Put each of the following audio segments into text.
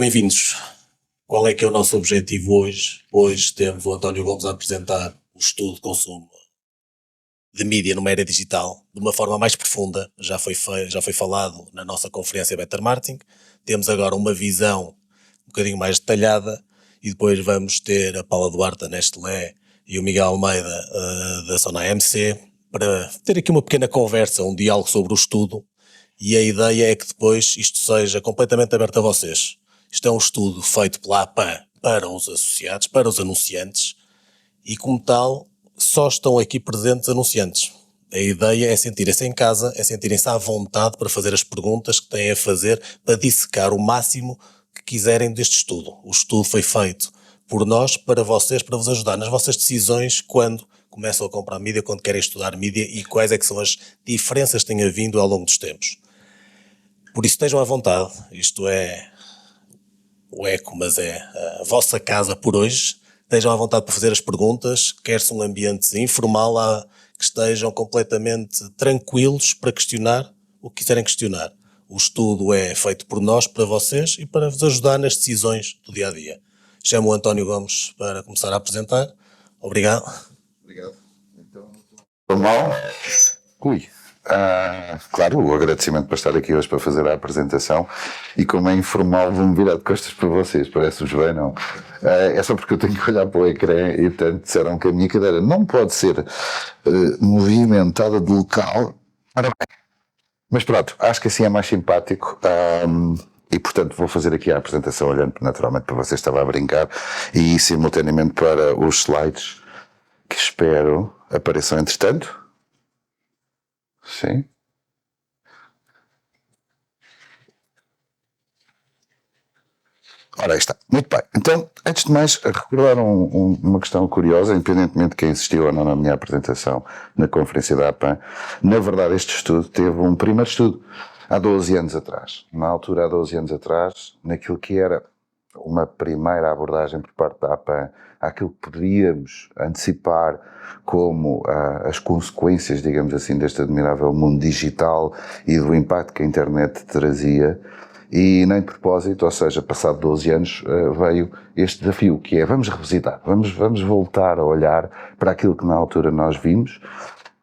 Bem-vindos. Qual é que é o nosso objetivo hoje? Hoje temos o António Gomes a apresentar o estudo de consumo de mídia numa era digital de uma forma mais profunda. Já foi falado na nossa conferência Better Marketing. Temos agora uma visão um bocadinho mais detalhada e depois vamos ter a Paula Duarte da Nestlé e o Miguel Almeida da Sona AMC para ter aqui uma pequena conversa, um diálogo sobre o estudo, e a ideia é que depois isto seja completamente aberto a vocês. Isto é um estudo feito pela APAN para os associados, para os anunciantes, e como tal, só estão aqui presentes anunciantes. A ideia é sentirem-se em casa, é sentirem-se à vontade para fazer as perguntas que têm a fazer, para dissecar o máximo que quiserem deste estudo. O estudo foi feito por nós, para vocês, para vos ajudar nas vossas decisões quando começam a comprar mídia, quando querem estudar mídia e quais é que são as diferenças que têm havido ao longo dos tempos. Por isso estejam à vontade, isto é o eco, mas é a vossa casa por hoje. Estejam à vontade para fazer as perguntas, quer-se um ambiente informal, que estejam completamente tranquilos para questionar o que quiserem questionar. O estudo é feito por nós, para vocês e para vos ajudar nas decisões do dia-a-dia. Chamo o António Gomes para começar a apresentar. Obrigado. Obrigado. Então, normal. Claro, o agradecimento por estar aqui hoje para fazer a apresentação, e como é informal vou-me virar de costas para vocês, parece-vos bem, não? É só porque eu tenho que olhar para o ecrã e portanto disseram que a minha cadeira não pode ser movimentada de local. Ora bem, mas pronto, acho que assim é mais simpático. E portanto vou fazer aqui a apresentação olhando naturalmente para vocês, estava a brincar, e simultaneamente para os slides que espero apareçam entretanto. Sim. Ora, aí está. Muito bem. Então, antes de mais, recordar uma questão curiosa, independentemente de quem assistiu ou não na minha apresentação na conferência da APAN. Na verdade, este estudo teve um primeiro estudo há 12 anos atrás. Na altura, há 12 anos atrás, naquilo que era uma primeira abordagem por parte da APAN àquilo que poderíamos antecipar como as consequências, digamos assim, deste admirável mundo digital e do impacto que a internet trazia. E nem de propósito, ou seja, passado 12 anos, veio este desafio, que é vamos revisitar, vamos voltar a olhar para aquilo que na altura nós vimos,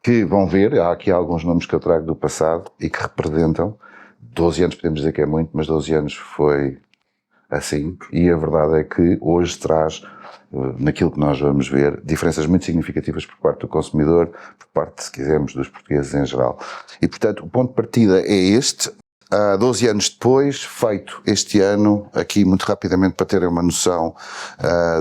que vão ver, há aqui alguns nomes que eu trago do passado e que representam, 12 anos podemos dizer que é muito, mas 12 anos foi assim, e a verdade é que hoje traz, naquilo que nós vamos ver, diferenças muito significativas por parte do consumidor, por parte, se quisermos, dos portugueses em geral. E, portanto, o ponto de partida é este. 12 anos depois, feito este ano, aqui muito rapidamente para terem uma noção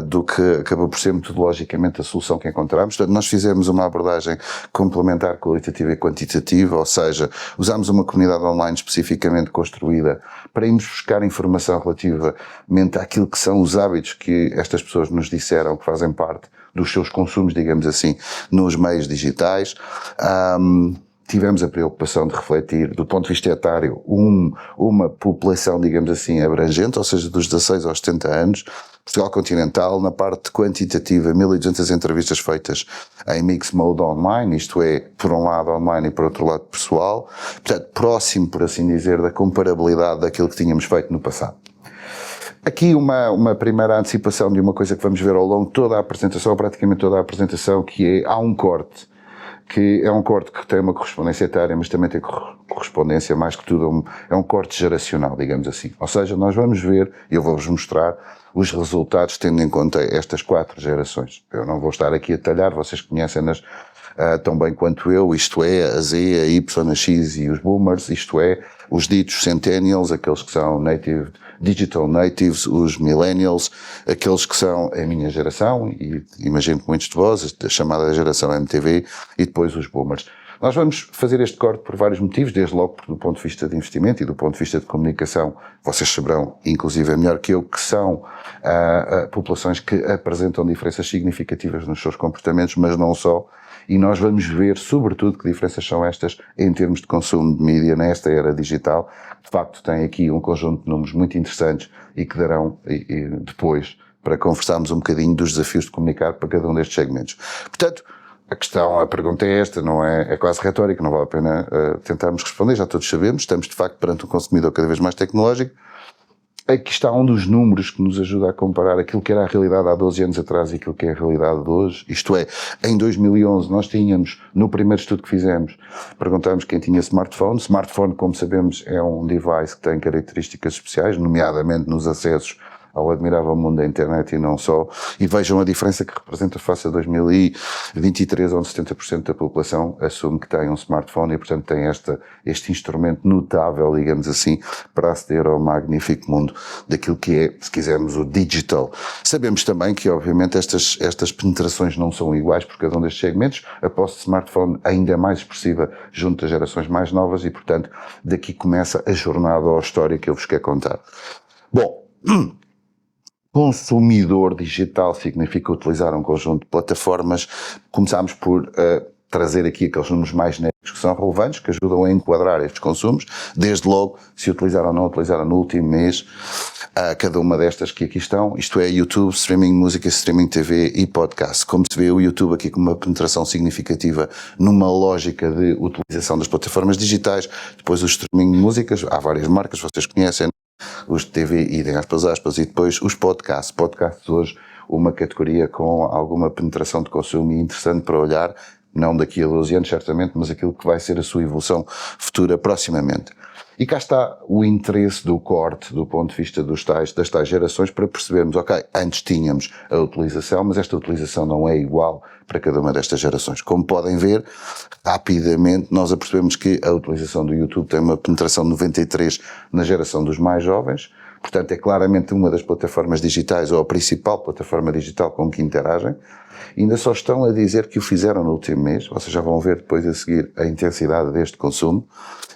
do que acabou por ser metodologicamente a solução que encontramos. Portanto, nós fizemos uma abordagem complementar, qualitativa e quantitativa, ou seja, usámos uma comunidade online especificamente construída para irmos buscar informação relativamente àquilo que são os hábitos que estas pessoas nos disseram que fazem parte dos seus consumos, digamos assim, nos meios digitais. Tivemos a preocupação de refletir, do ponto de vista etário, uma população, digamos assim, abrangente, ou seja, dos 16 aos 70 anos, Portugal continental. Na parte quantitativa, 1200 entrevistas feitas em mix mode online, isto é, por um lado online e por outro lado pessoal, portanto, próximo, por assim dizer, da comparabilidade daquilo que tínhamos feito no passado. Aqui uma primeira antecipação de uma coisa que vamos ver ao longo de toda a apresentação, praticamente toda a apresentação, que é, há um corte, que é um corte que tem uma correspondência etária, mas também tem correspondência, mais que tudo, é um corte geracional, digamos assim. Ou seja, nós vamos ver, e eu vou-vos mostrar os resultados tendo em conta estas 4 gerações. Eu não vou estar aqui a detalhar, vocês conhecem-nas tão bem quanto eu, isto é, a Z, a Y, a X e os Boomers, isto é, os ditos Centennials, aqueles que são Digital Natives, os Millennials, aqueles que são a minha geração, e imagino que muitos de vós, a chamada geração MTV, e depois os Boomers. Nós vamos fazer este corte por vários motivos, desde logo do ponto de vista de investimento e do ponto de vista de comunicação. Vocês saberão, inclusive é melhor que eu, que são populações que apresentam diferenças significativas nos seus comportamentos, mas não só. E nós vamos ver, sobretudo, que diferenças são estas em termos de consumo de mídia nesta era digital. De facto, tem aqui um conjunto de números muito interessantes e que darão depois para conversarmos um bocadinho dos desafios de comunicar para cada um destes segmentos. Portanto, a pergunta é esta, não é quase retórica, não vale a pena tentarmos responder, já todos sabemos, estamos de facto perante um consumidor cada vez mais tecnológico. aqui está um dos números que nos ajuda a comparar aquilo que era a realidade há 12 anos atrás e aquilo que é a realidade de hoje. Isto é, em 2011 nós tínhamos, no primeiro estudo que fizemos, perguntámos quem tinha smartphone. Smartphone, como sabemos, é um device que tem características especiais, nomeadamente nos acessos ao admirável mundo da internet e não só, e vejam a diferença que representa face a 2023, onde 70% da população assume que tem um smartphone e, portanto, tem este instrumento notável, digamos assim, para aceder ao magnífico mundo daquilo que é, se quisermos, o digital. Sabemos também que, obviamente, estas penetrações não são iguais por cada um destes segmentos. A posse de smartphone ainda é mais expressiva junto das gerações mais novas e, portanto, daqui começa a jornada ou a história que eu vos quero contar. Bom, consumidor digital significa utilizar um conjunto de plataformas. Começamos por trazer aqui aqueles números mais genéricos que são relevantes, que ajudam a enquadrar estes consumos, desde logo se utilizaram ou não utilizaram no último mês cada uma destas que aqui estão, isto é YouTube, streaming música, streaming TV e podcast. Como se vê, o YouTube aqui com uma penetração significativa numa lógica de utilização das plataformas digitais, depois o streaming de músicas, há várias marcas, vocês conhecem, os de TV, idem aspas, e depois os podcasts. Podcasts hoje, uma categoria com alguma penetração de consumo e interessante para olhar, não daqui a 12 anos certamente, mas aquilo que vai ser a sua evolução futura proximamente. E cá está o interesse do corte do ponto de vista das tais gerações para percebermos, ok, antes tínhamos a utilização, mas esta utilização não é igual para cada uma destas gerações. Como podem ver, rapidamente nós apercebemos que a utilização do YouTube tem uma penetração de 93% na geração dos mais jovens, portanto é claramente uma das plataformas digitais ou a principal plataforma digital com que interagem. Ainda só estão a dizer que o fizeram no último mês, vocês já vão ver depois a seguir a intensidade deste consumo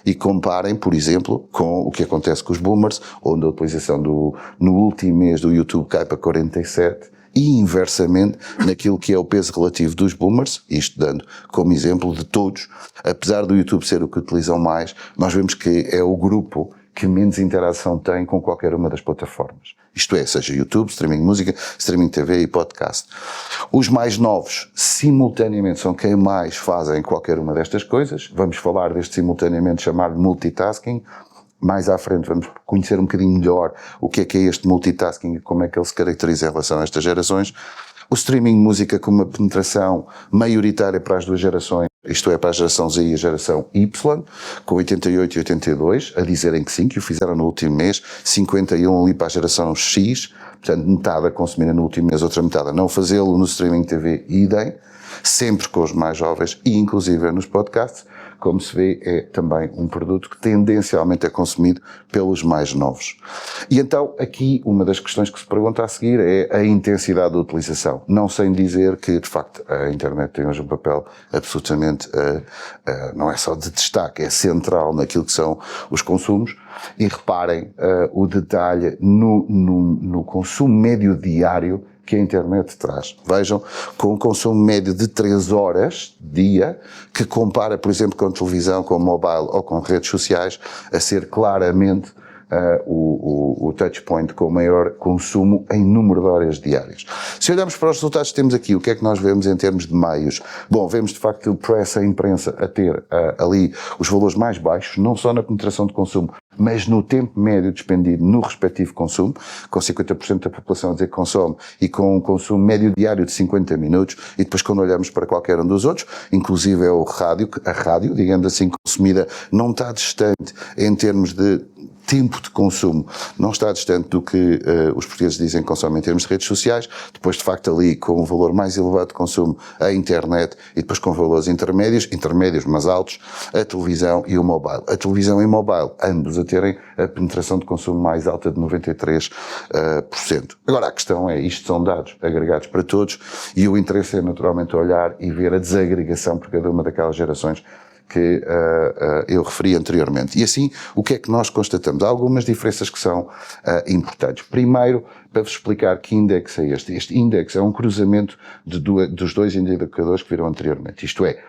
e comparem, por exemplo, com o que acontece com os boomers, onde a utilização no último mês do YouTube cai para 47% e inversamente naquilo que é o peso relativo dos boomers, isto dando como exemplo de todos, apesar do YouTube ser o que utilizam mais, nós vemos que é o grupo que menos interação tem com qualquer uma das plataformas. Isto é, seja YouTube, streaming música, streaming TV e podcast. Os mais novos, simultaneamente, são quem mais fazem qualquer uma destas coisas. Vamos falar deste simultaneamente chamado multitasking. Mais à frente vamos conhecer um bocadinho melhor o que é este multitasking e como é que ele se caracteriza em relação a estas gerações. O streaming música com uma penetração maioritária para as duas gerações, isto é, para a geração Z e a geração Y, com 88 e 82, a dizerem que sim, que o fizeram no último mês, 51 ali para a geração X, portanto metade a consumir no último mês, outra metade a não fazê-lo no streaming TV, idem, sempre com os mais jovens e inclusive nos podcasts. Como se vê, é também um produto que tendencialmente é consumido pelos mais novos. E então, aqui, uma das questões que se pergunta a seguir é a intensidade da utilização. Não sem dizer que, de facto, a internet tem hoje um papel absolutamente, não é só de destaque, é central naquilo que são os consumos. E reparem o detalhe no consumo médio diário que a internet traz. Vejam, com um consumo médio de 3 horas dia, que compara, por exemplo, com televisão, com mobile ou com redes sociais, a ser claramente o touchpoint com maior consumo em número de horas diárias. Se olharmos para os resultados que temos aqui, o que é que nós vemos em termos de meios? Bom, vemos de facto o press, a imprensa, a ter ali os valores mais baixos, não só na penetração de consumo, mas no tempo médio despendido no respectivo consumo, com 50% da população a dizer que consome e com um consumo médio diário de 50 minutos, e depois quando olhamos para qualquer um dos outros, inclusive é o rádio, a rádio, digamos assim, consumida, não está distante em termos de tempo de consumo, não está distante do que os portugueses dizem que consomem em termos de redes sociais, depois de facto ali com o valor mais elevado de consumo a internet e depois com valores intermédios mas altos, a televisão e o mobile. A televisão e o mobile, ambos a terem a penetração de consumo mais alta de 93%. Agora a questão é, isto são dados agregados para todos e o interesse é naturalmente olhar e ver a desagregação por cada uma daquelas gerações que eu referi anteriormente. E assim, o que é que nós constatamos? Há algumas diferenças que são importantes. Primeiro, para vos explicar que índex é este. Este índex é um cruzamento dos dois indicadores que viram anteriormente. Isto é,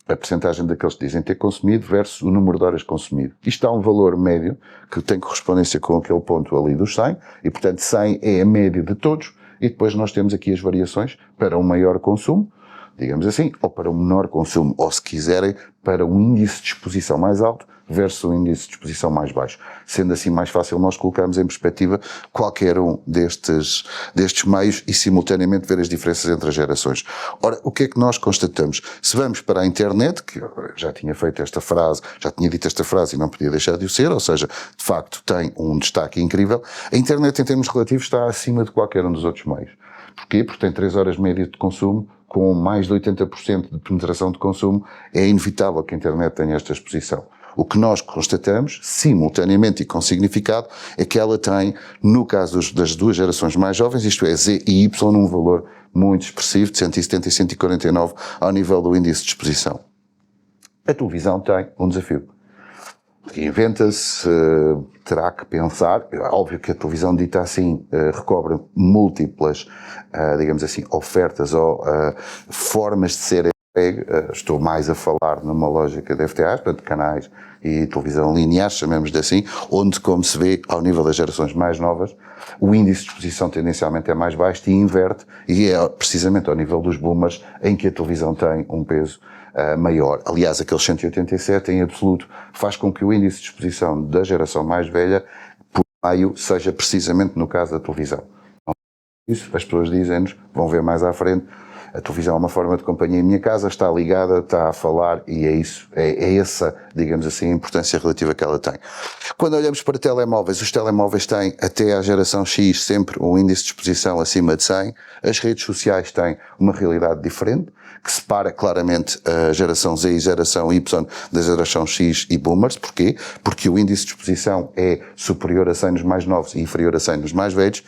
a percentagem daqueles que dizem ter consumido versus o número de horas consumido. Isto dá um valor médio que tem correspondência com aquele ponto ali dos 100 e, portanto, 100 é a média de todos e depois nós temos aqui as variações para um maior consumo, digamos assim, ou para um menor consumo, ou se quiserem, para um índice de exposição mais alto versus um índice de exposição mais baixo. Sendo assim mais fácil nós colocarmos em perspectiva qualquer um destes meios e simultaneamente ver as diferenças entre as gerações. Ora, o que é que nós constatamos? Se vamos para a internet, que eu já tinha feito esta frase, já tinha dito esta frase e não podia deixar de o ser, ou seja, de facto tem um destaque incrível, a internet em termos relativos está acima de qualquer um dos outros meios. Porquê? Porque tem 3 horas médias de consumo, com mais de 80% de penetração de consumo, é inevitável que a internet tenha esta exposição. O que nós constatamos, simultaneamente e com significado, é que ela tem, no caso das duas gerações mais jovens, isto é, Z e Y, um valor muito expressivo, de 170 e 149, ao nível do índice de exposição. A televisão tem um desafio. Reinventa-se, terá que pensar, é óbvio que a televisão dita assim recobre múltiplas, digamos assim, ofertas ou formas de ser entregue. Estou mais a falar numa lógica de FTAs, portanto canais e televisão lineares, chamemos-lhe assim, onde, como se vê ao nível das gerações mais novas, o índice de exposição tendencialmente é mais baixo e inverte, e é precisamente ao nível dos boomers em que a televisão tem um peso maior. Aliás, aqueles 187 em absoluto faz com que o índice de exposição da geração mais velha por meio seja precisamente no caso da televisão. Isso as pessoas dizem-nos, vão ver mais à frente, a televisão é uma forma de companhia em minha casa, está ligada, está a falar e é isso, é essa, digamos assim, a importância relativa que ela tem. Quando olhamos para telemóveis, os telemóveis têm até à geração X sempre um índice de exposição acima de 100, as redes sociais têm uma realidade diferente, que separa claramente a geração Z e a geração Y da geração X e Boomers. Porquê? Porque o índice de exposição é superior a 100 nos mais novos e inferior a 100 nos mais velhos.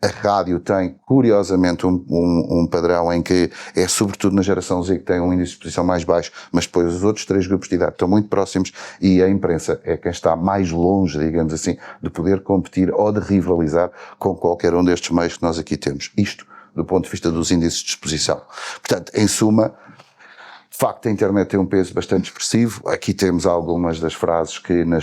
A rádio tem, curiosamente, um padrão em que é sobretudo na geração Z que tem um índice de exposição mais baixo, mas depois os outros 3 grupos de idade estão muito próximos e a imprensa é quem está mais longe, digamos assim, de poder competir ou de rivalizar com qualquer um destes meios que nós aqui temos. Isto do ponto de vista dos índices de exposição. Portanto, em suma, de facto a internet tem um peso bastante expressivo. Aqui temos algumas das frases que na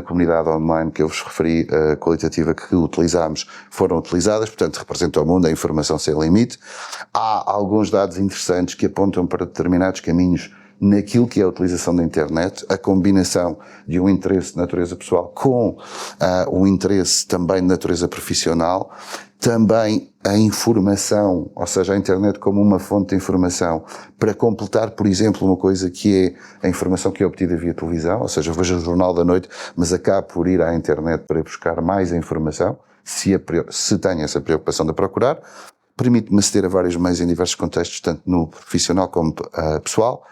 comunidade online que eu vos referi, qualitativa, que utilizámos, foram utilizadas. Portanto, representa o mundo, a informação sem limite. Há alguns dados interessantes que apontam para determinados caminhos naquilo que é a utilização da internet, a combinação de um interesse de natureza pessoal com um interesse também de natureza profissional, também a informação, ou seja, a internet como uma fonte de informação, para completar, por exemplo, uma coisa que é a informação que é obtida via televisão, ou seja, eu vejo o Jornal da Noite, mas acabo por ir à internet para buscar mais informação, se tenho essa preocupação de procurar, permite-me aceder a vários meios em diversos contextos, tanto no profissional como pessoal,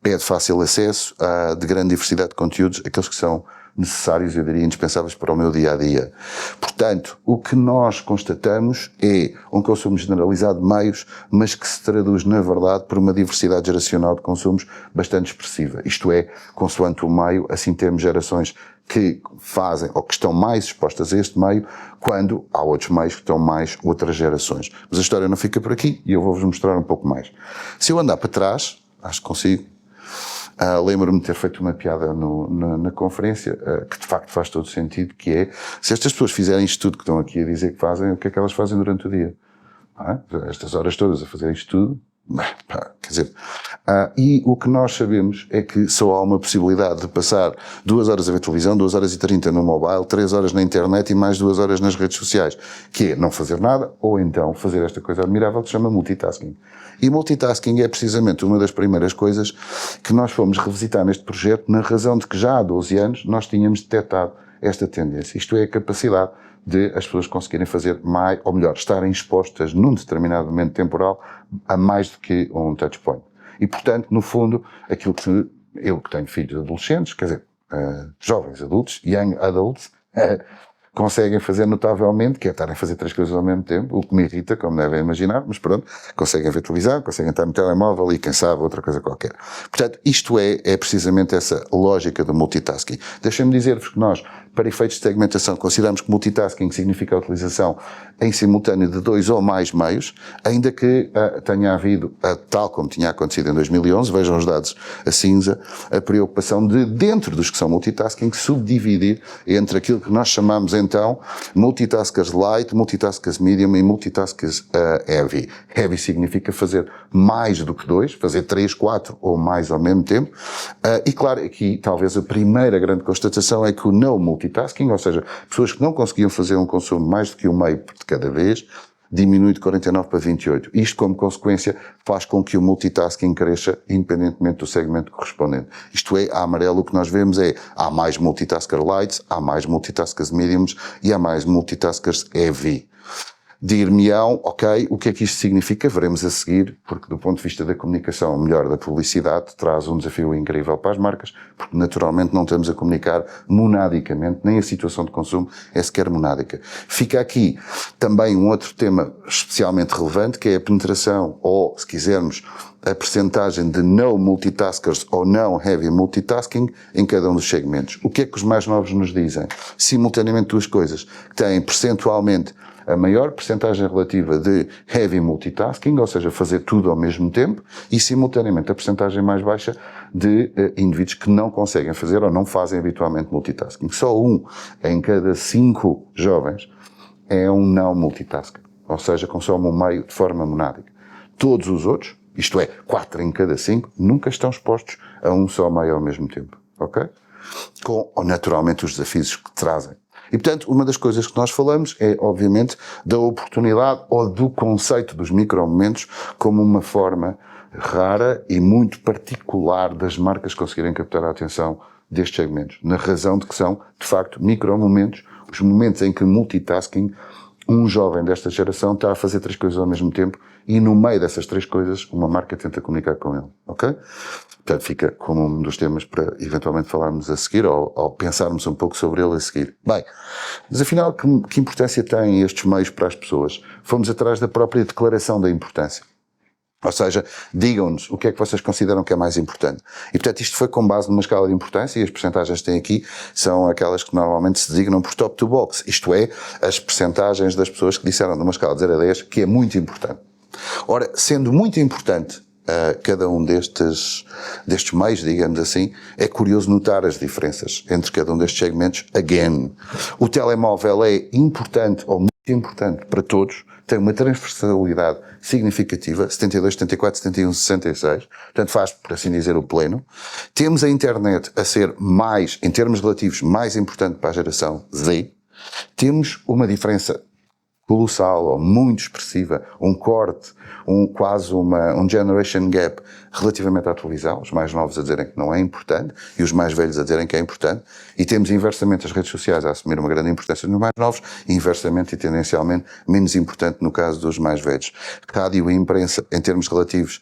é de fácil acesso, de grande diversidade de conteúdos, aqueles que são necessários, eu diria, indispensáveis para o meu dia-a-dia. Portanto, o que nós constatamos é um consumo generalizado de meios, mas que se traduz, na verdade, por uma diversidade geracional de consumos bastante expressiva. Isto é, consoante o meio, assim temos gerações que fazem ou que estão mais expostas a este meio, quando há outros meios que estão mais outras gerações. Mas a história não fica por aqui e eu vou-vos mostrar um pouco mais. Se eu andar para trás, acho que consigo. Lembro-me de ter feito uma piada na conferência, que de facto faz todo sentido, que é, se estas pessoas fizerem isto tudo que estão aqui a dizer que fazem, o que é que elas fazem durante o dia? Estas horas todas a fazer isto tudo, quer dizer, e o que nós sabemos é que só há uma possibilidade de passar 2 horas a ver televisão, 2 horas e 30 no mobile, 3 horas na internet e mais 2 horas nas redes sociais, que é não fazer nada, ou então fazer esta coisa admirável que se chama multitasking. E multitasking é precisamente uma das primeiras coisas que nós fomos revisitar neste projeto, na razão de que já há 12 anos nós tínhamos detectado esta tendência. Isto é a capacidade de as pessoas conseguirem fazer mais, ou melhor, estarem expostas num determinado momento temporal a mais do que um touchpoint. E, portanto, no fundo, aquilo que eu que tenho filhos adolescentes, quer dizer, jovens adultos, young adults, conseguem fazer notavelmente, que é estarem a fazer 3 coisas ao mesmo tempo, o que me irrita, como devem imaginar, mas pronto, conseguem ver televisão, conseguem estar no telemóvel e, quem sabe, outra coisa qualquer. Portanto, isto é precisamente essa lógica do multitasking. Deixem-me dizer-vos que nós, para efeitos de segmentação, consideramos que multitasking significa a utilização em simultâneo de 2 ou mais meios, ainda que tenha havido, tal como tinha acontecido em 2011, vejam os dados a cinza, a preocupação de, dentro dos que são multitasking, subdividir entre aquilo que nós chamamos então multitaskers light, multitaskers medium e multitaskers heavy. Heavy significa fazer mais do que 2, fazer 3, 4 ou mais ao mesmo tempo. E claro, aqui talvez a primeira grande constatação é que o no multitasking, ou seja, pessoas que não conseguiam fazer um consumo mais do que um meio de cada vez, diminui de 49 para 28. Isto, como consequência, faz com que o multitasking cresça independentemente do segmento correspondente. Isto é, a amarelo o que nós vemos é, há mais multitasker lights, há mais multitaskers mediums e há mais multitaskers heavy. Dir-me-ão, ok, o que é que isto significa? Veremos a seguir, porque do ponto de vista da comunicação, melhor da publicidade, traz um desafio incrível para as marcas, porque naturalmente não estamos a comunicar monadicamente, nem a situação de consumo é sequer monádica. Fica aqui também um outro tema especialmente relevante, que é a penetração, ou, se quisermos, a percentagem de no multitaskers ou não heavy multitasking em cada um dos segmentos. O que é que os mais novos nos dizem? Simultaneamente duas coisas, que têm percentualmente a maior percentagem relativa de heavy multitasking, ou seja, fazer tudo ao mesmo tempo, e simultaneamente a percentagem mais baixa de indivíduos que não conseguem fazer ou não fazem habitualmente multitasking. Só 1 em cada 5 jovens é um não multitasker, ou seja, consome um meio de forma monádica. Todos os outros, isto é, 4 em cada 5, nunca estão expostos a um só meio ao mesmo tempo, ok? Com, naturalmente, os desafios que trazem. E, portanto, uma das coisas que nós falamos é, obviamente, da oportunidade ou do conceito dos micromomentos como uma forma rara e muito particular das marcas conseguirem captar a atenção destes segmentos, na razão de que são, de facto, micromomentos, os momentos em que multitasking, um jovem desta geração está a fazer 3 coisas ao mesmo tempo e no meio dessas 3 coisas uma marca tenta comunicar com ele, ok? Portanto, fica como um dos temas para eventualmente falarmos a seguir ou pensarmos um pouco sobre ele a seguir. Bem, mas afinal, que importância têm estes meios para as pessoas? Fomos atrás da própria declaração da importância. Ou seja, digam-nos o que é que vocês consideram que é mais importante. E, portanto, isto foi com base numa escala de importância e as percentagens que têm aqui são aquelas que normalmente se designam por top to box. Isto é, as percentagens das pessoas que disseram numa escala de 0 a 10 que é muito importante. Ora, sendo muito importante cada um destes meios, digamos assim, é curioso notar as diferenças entre cada um destes segmentos. Again, o telemóvel é importante ou muito importante para todos, tem uma transversalidade significativa, 72, 74, 71, 66, portanto faz, por assim dizer, o pleno. Temos a internet a ser mais, em termos relativos, mais importante para a geração Z. Temos uma diferença colossal ou muito expressiva, um corte, quase um generation gap relativamente à televisão, os mais novos a dizerem que não é importante e os mais velhos a dizerem que é importante, e temos inversamente as redes sociais a assumir uma grande importância nos mais novos e inversamente e tendencialmente menos importante no caso dos mais velhos. Rádio e imprensa, em termos relativos,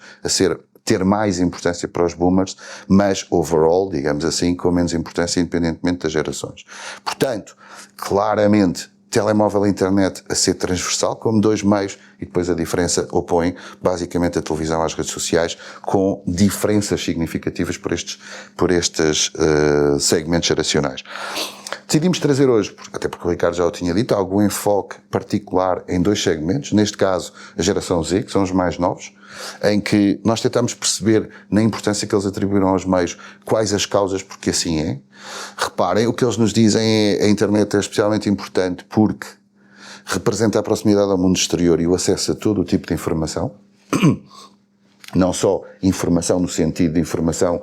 ter mais importância para os boomers, mas overall, digamos assim, com menos importância independentemente das gerações. Portanto, claramente, telemóvel e internet a ser transversal, como 2 meios, e depois a diferença opõe basicamente a televisão às redes sociais, com diferenças significativas por estes segmentos geracionais. Decidimos trazer hoje, até porque o Ricardo já o tinha dito, algum enfoque particular em 2 segmentos, neste caso a geração Z, que são os mais novos, em que nós tentamos perceber na importância que eles atribuíram aos meios, quais as causas porque assim é. Reparem, o que eles nos dizem é a internet é especialmente importante porque representa a proximidade ao mundo exterior e o acesso a todo o tipo de informação. Não só informação no sentido de informação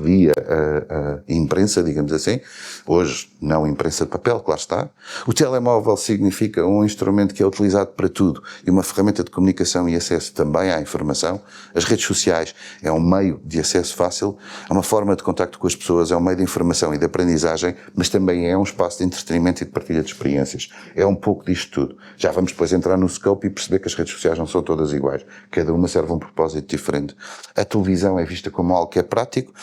via a imprensa, digamos assim. Hoje, não imprensa de papel, claro está. O telemóvel significa um instrumento que é utilizado para tudo e uma ferramenta de comunicação e acesso também à informação. As redes sociais é um meio de acesso fácil, é uma forma de contacto com as pessoas, é um meio de informação e de aprendizagem, mas também é um espaço de entretenimento e de partilha de experiências. É um pouco disto tudo. Já vamos depois entrar no scope e perceber que as redes sociais não são todas iguais. Cada uma serve a um propósito diferente. A televisão é vista como algo que é prático,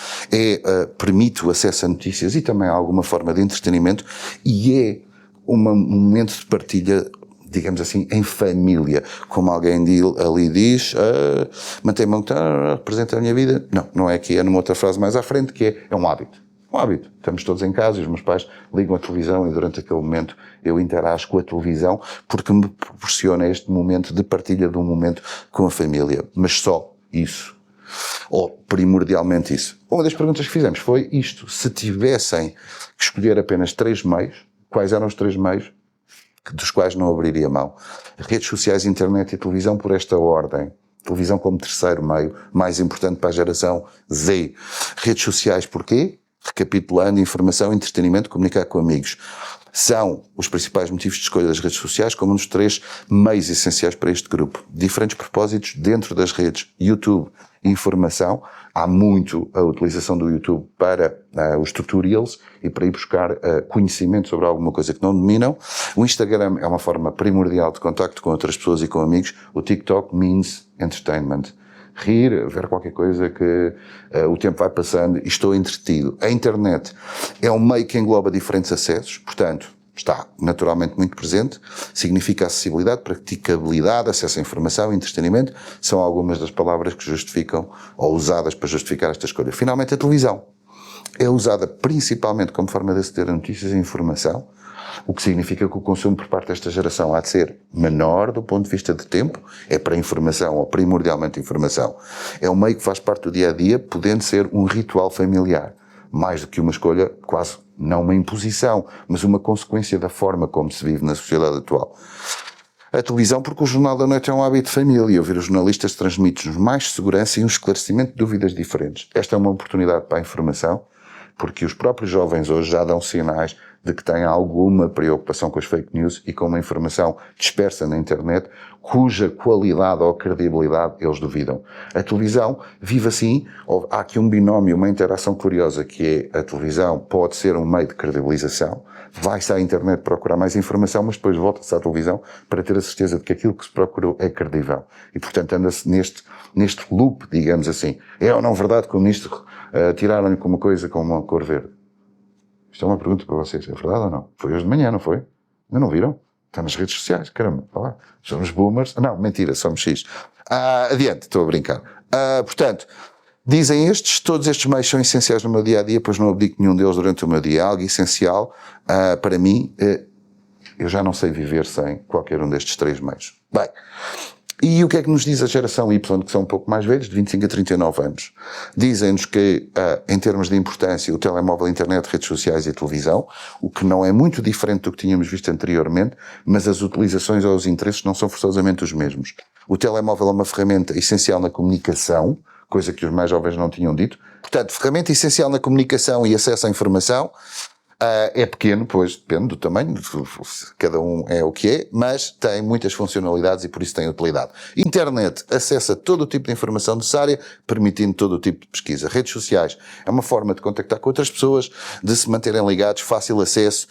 permite o acesso a notícias e também a alguma forma de entretenimento e é um momento de partilha, digamos assim, em família. Como alguém ali diz, mantém-me representa a minha vida. Não é aqui, é numa outra frase mais à frente, que é um hábito. um hábito. Estamos todos em casa e os meus pais ligam a televisão e durante aquele momento eu interajo com a televisão porque me proporciona este momento de partilha de um momento com a família. Mas só isso. Ou primordialmente isso. Uma das perguntas que fizemos foi isto. Se tivessem que escolher apenas 3 meios, quais eram os 3 meios dos quais não abriria mão? Redes sociais, internet e televisão por esta ordem. Televisão como terceiro meio, mais importante para a geração Z. Redes sociais porquê? Recapitulando, informação, entretenimento, comunicar com amigos. São os principais motivos de escolha das redes sociais como um dos 3 meios essenciais para este grupo. Diferentes propósitos dentro das redes. YouTube, informação. Há muito a utilização do YouTube para os tutorials e para ir buscar conhecimento sobre alguma coisa que não dominam. O Instagram é uma forma primordial de contacto com outras pessoas e com amigos. O TikTok means entertainment. Rir, ver qualquer coisa que o tempo vai passando e estou entretido. A internet é um meio que engloba diferentes acessos, portanto, está naturalmente muito presente, significa acessibilidade, praticabilidade, acesso à informação e entretenimento, são algumas das palavras que justificam, ou usadas para justificar esta escolha. Finalmente, a televisão é usada principalmente como forma de aceder a notícias e informação, o que significa que o consumo por parte desta geração há de ser menor do ponto de vista de tempo, é para informação ou primordialmente informação. É um meio que faz parte do dia-a-dia, podendo ser um ritual familiar, mais do que uma escolha, quase não uma imposição, mas uma consequência da forma como se vive na sociedade atual. A televisão, porque o Jornal da Noite é um hábito de família. Ouvir os jornalistas transmite-nos mais segurança e um esclarecimento de dúvidas diferentes. Esta é uma oportunidade para a informação, porque os próprios jovens hoje já dão sinais de que têm alguma preocupação com as fake news e com uma informação dispersa na internet, cuja qualidade ou credibilidade eles duvidam. A televisão vive assim, há aqui um binómio, uma interação curiosa, que é a televisão pode ser um meio de credibilização, vai-se à internet procurar mais informação, mas depois volta-se à televisão para ter a certeza de que aquilo que se procurou é credível. E, portanto, anda-se neste loop, digamos assim. É ou não verdade que o ministro tiraram-lhe com uma coisa com uma cor verde? Isto é uma pergunta para vocês. É verdade ou não? Foi hoje de manhã, não foi? Ainda não viram? Está nas redes sociais. Caramba, olha lá. Somos boomers. Não, mentira, somos X. Adiante, estou a brincar. Portanto, dizem estes, todos estes meios são essenciais no meu dia-a-dia, pois não abdico nenhum deles durante o meu dia. Algo essencial para mim, eu já não sei viver sem qualquer um destes 3 meios. Bem, e o que é que nos diz a geração Y, que são um pouco mais velhos, de 25 a 39 anos? Dizem-nos que, em termos de importância, o telemóvel, a internet, redes sociais e a televisão, o que não é muito diferente do que tínhamos visto anteriormente, mas as utilizações ou os interesses não são forçosamente os mesmos. O telemóvel é uma ferramenta essencial na comunicação, coisa que os mais jovens não tinham dito. Portanto, ferramenta essencial na comunicação e acesso à informação. É pequeno, pois depende do tamanho, cada um é o que é, mas tem muitas funcionalidades e por isso tem utilidade. Internet acessa todo o tipo de informação necessária, permitindo todo o tipo de pesquisa. Redes sociais é uma forma de contactar com outras pessoas, de se manterem ligados, fácil acesso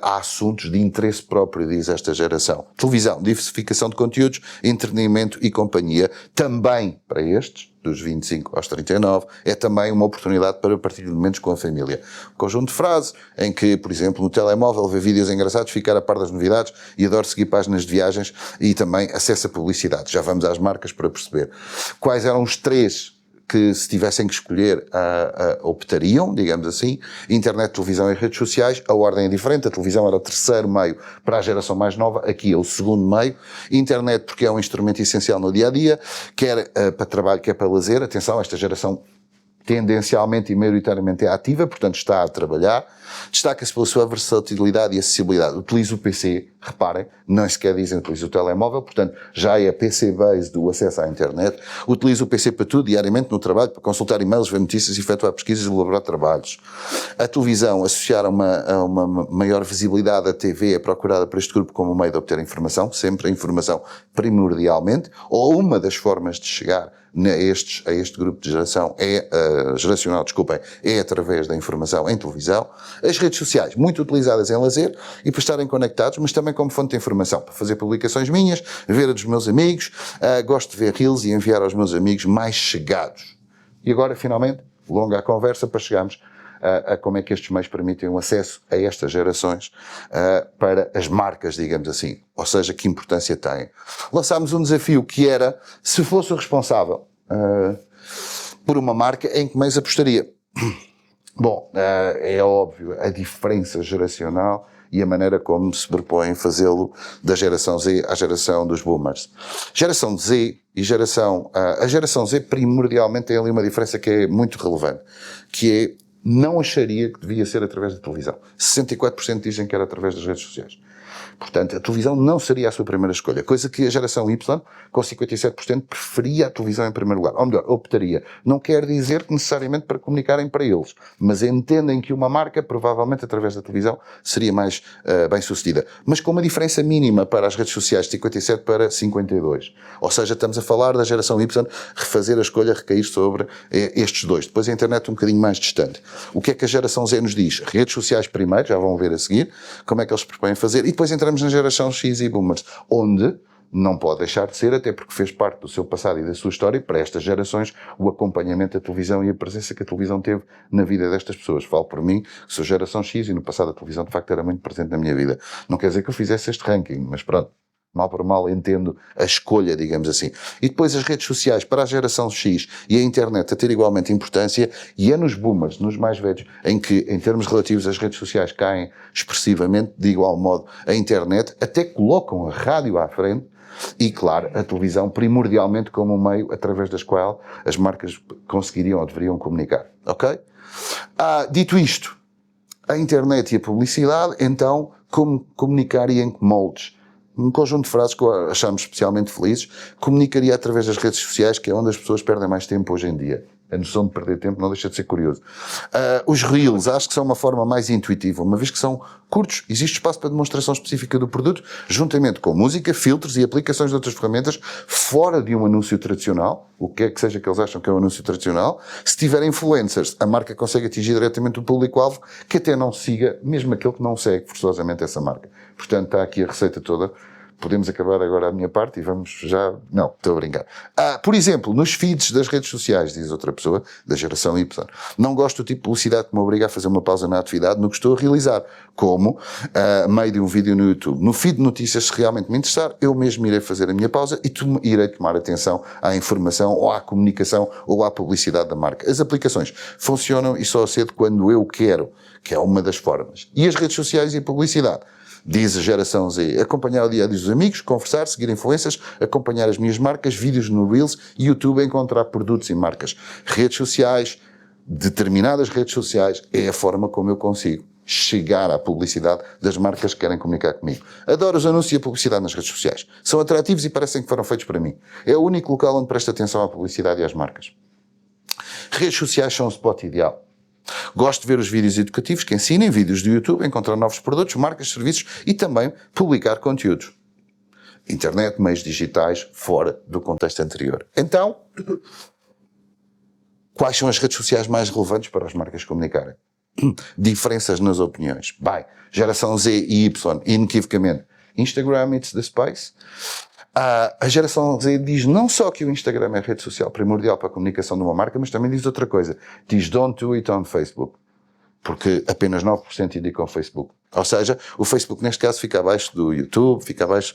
a assuntos de interesse próprio, diz esta geração. Televisão, diversificação de conteúdos, entretenimento e companhia, também para estes, dos 25 aos 39, é também uma oportunidade para partilhar momentos com a família. Conjunto de frases em que, por exemplo, no telemóvel vê vídeos engraçados, ficar a par das novidades e adoro seguir páginas de viagens e também acesso a publicidade. Já vamos às marcas para perceber. Quais eram os 3 que, se tivessem que escolher, optariam, digamos assim? Internet, televisão e redes sociais. A ordem é diferente. A televisão era o terceiro meio para a geração mais nova. Aqui é o segundo meio. Internet, porque é um instrumento essencial no dia-a-dia, quer para trabalho, quer para lazer. Atenção, esta geração tendencialmente e maioritariamente é ativa, portanto está a trabalhar. Destaca-se pela sua versatilidade e acessibilidade. Utiliza o PC, reparem, não sequer dizem utiliza o telemóvel, portanto já é PC-based do acesso à internet. Utiliza o PC para tudo, diariamente no trabalho, para consultar e-mails, ver notícias, efetuar pesquisas e elaborar trabalhos. A televisão, associar a uma maior visibilidade à TV, é procurada por este grupo como um meio de obter informação, sempre a informação primordialmente, ou uma das formas de chegar a este grupo de geração é através da informação em televisão. As redes sociais, muito utilizadas em lazer e para estarem conectados, mas também como fonte de informação, para fazer publicações minhas, ver a dos meus amigos, gosto de ver reels e enviar aos meus amigos mais chegados. E agora, finalmente, longa a conversa para chegarmos a como é que estes meios permitem o acesso a estas gerações para as marcas, digamos assim. Ou seja, que importância têm. Lançámos um desafio que era, se fosse o responsável por uma marca, em que meios apostaria? Bom, é óbvio a diferença geracional e a maneira como se propõem fazê-lo da geração Z à geração dos boomers. Geração Z e a geração Z primordialmente tem ali uma diferença que é muito relevante, que é, não acharia que devia ser através da televisão. 64% dizem que era através das redes sociais. Portanto, a televisão não seria a sua primeira escolha, coisa que a geração Y, com 57%, preferia a televisão em primeiro lugar. Ou melhor, optaria. Não quer dizer que necessariamente para comunicarem para eles, mas entendem que uma marca, provavelmente através da televisão, seria mais bem sucedida. Mas com uma diferença mínima para as redes sociais, de 57 para 52. Ou seja, estamos a falar da geração Y refazer a escolha, recair sobre estes dois. Depois a internet um bocadinho mais distante. O que é que a geração Z nos diz? Redes sociais primeiro, já vão ver a seguir, como é que eles se propõem fazer, e depois entramos na geração X e boomers, onde não pode deixar de ser, até porque fez parte do seu passado e da sua história, para estas gerações, o acompanhamento da televisão e a presença que a televisão teve na vida destas pessoas. Falo por mim, que sou geração X e no passado a televisão de facto era muito presente na minha vida. Não quer dizer que eu fizesse este ranking, mas pronto. Mal por mal entendo a escolha, digamos assim. E depois as redes sociais para a geração X e a internet a ter igualmente importância, e é nos boomers, nos mais velhos, em que, em termos relativos, as redes sociais caem expressivamente, de igual modo a internet, até colocam a rádio à frente, e claro, a televisão primordialmente como um meio através das qual as marcas conseguiriam ou deveriam comunicar. Ok? Dito isto, a internet e a publicidade, então, como comunicar e em que moldes? Um conjunto de frases que achamos especialmente felizes, comunicaria através das redes sociais, que é onde as pessoas perdem mais tempo hoje em dia. A noção de perder tempo não deixa de ser curioso. Os Reels, acho que são uma forma mais intuitiva, uma vez que são curtos, existe espaço para demonstração específica do produto, juntamente com música, filtros e aplicações de outras ferramentas, fora de um anúncio tradicional, o que é que seja que eles acham que é um anúncio tradicional. Se tiver influencers, a marca consegue atingir diretamente o público-alvo, que até não siga, mesmo aquele que não segue forçosamente essa marca. Portanto, está aqui a receita toda. Podemos acabar agora a minha parte e vamos já... Não, estou a brincar. Por exemplo, nos feeds das redes sociais, diz outra pessoa, da geração Y, não gosto do tipo de publicidade que me obriga a fazer uma pausa na atividade no que estou a realizar, como meio de um vídeo no YouTube. No feed de notícias, se realmente me interessar, eu mesmo irei fazer a minha pausa e irei tomar atenção à informação ou à comunicação ou à publicidade da marca. As aplicações funcionam e só acedo quando eu quero, que é uma das formas. E as redes sociais e a publicidade? Diz a geração Z, acompanhar o dia-a-dia dos amigos, conversar, seguir influências, acompanhar as minhas marcas, vídeos no Reels, YouTube, encontrar produtos e marcas. Redes sociais, determinadas redes sociais, é a forma como eu consigo chegar à publicidade das marcas que querem comunicar comigo. Adoro os anúncios e a publicidade nas redes sociais. São atrativos e parecem que foram feitos para mim. É o único local onde presto atenção à publicidade e às marcas. Redes sociais são o spot ideal. Gosto de ver os vídeos educativos que ensinem, vídeos do YouTube, encontrar novos produtos, marcas, serviços e também publicar conteúdos. Internet, meios digitais, fora do contexto anterior. Então, quais são as redes sociais mais relevantes para as marcas comunicarem? Diferenças nas opiniões. Bem, geração Z e Y, inequivocamente. Instagram, it's the space. A geração Z diz não só que o Instagram é a rede social primordial para a comunicação de uma marca, mas também diz outra coisa. Diz don't do it on Facebook. Porque apenas 9% indicam o Facebook. Ou seja, o Facebook neste caso fica abaixo do YouTube, fica abaixo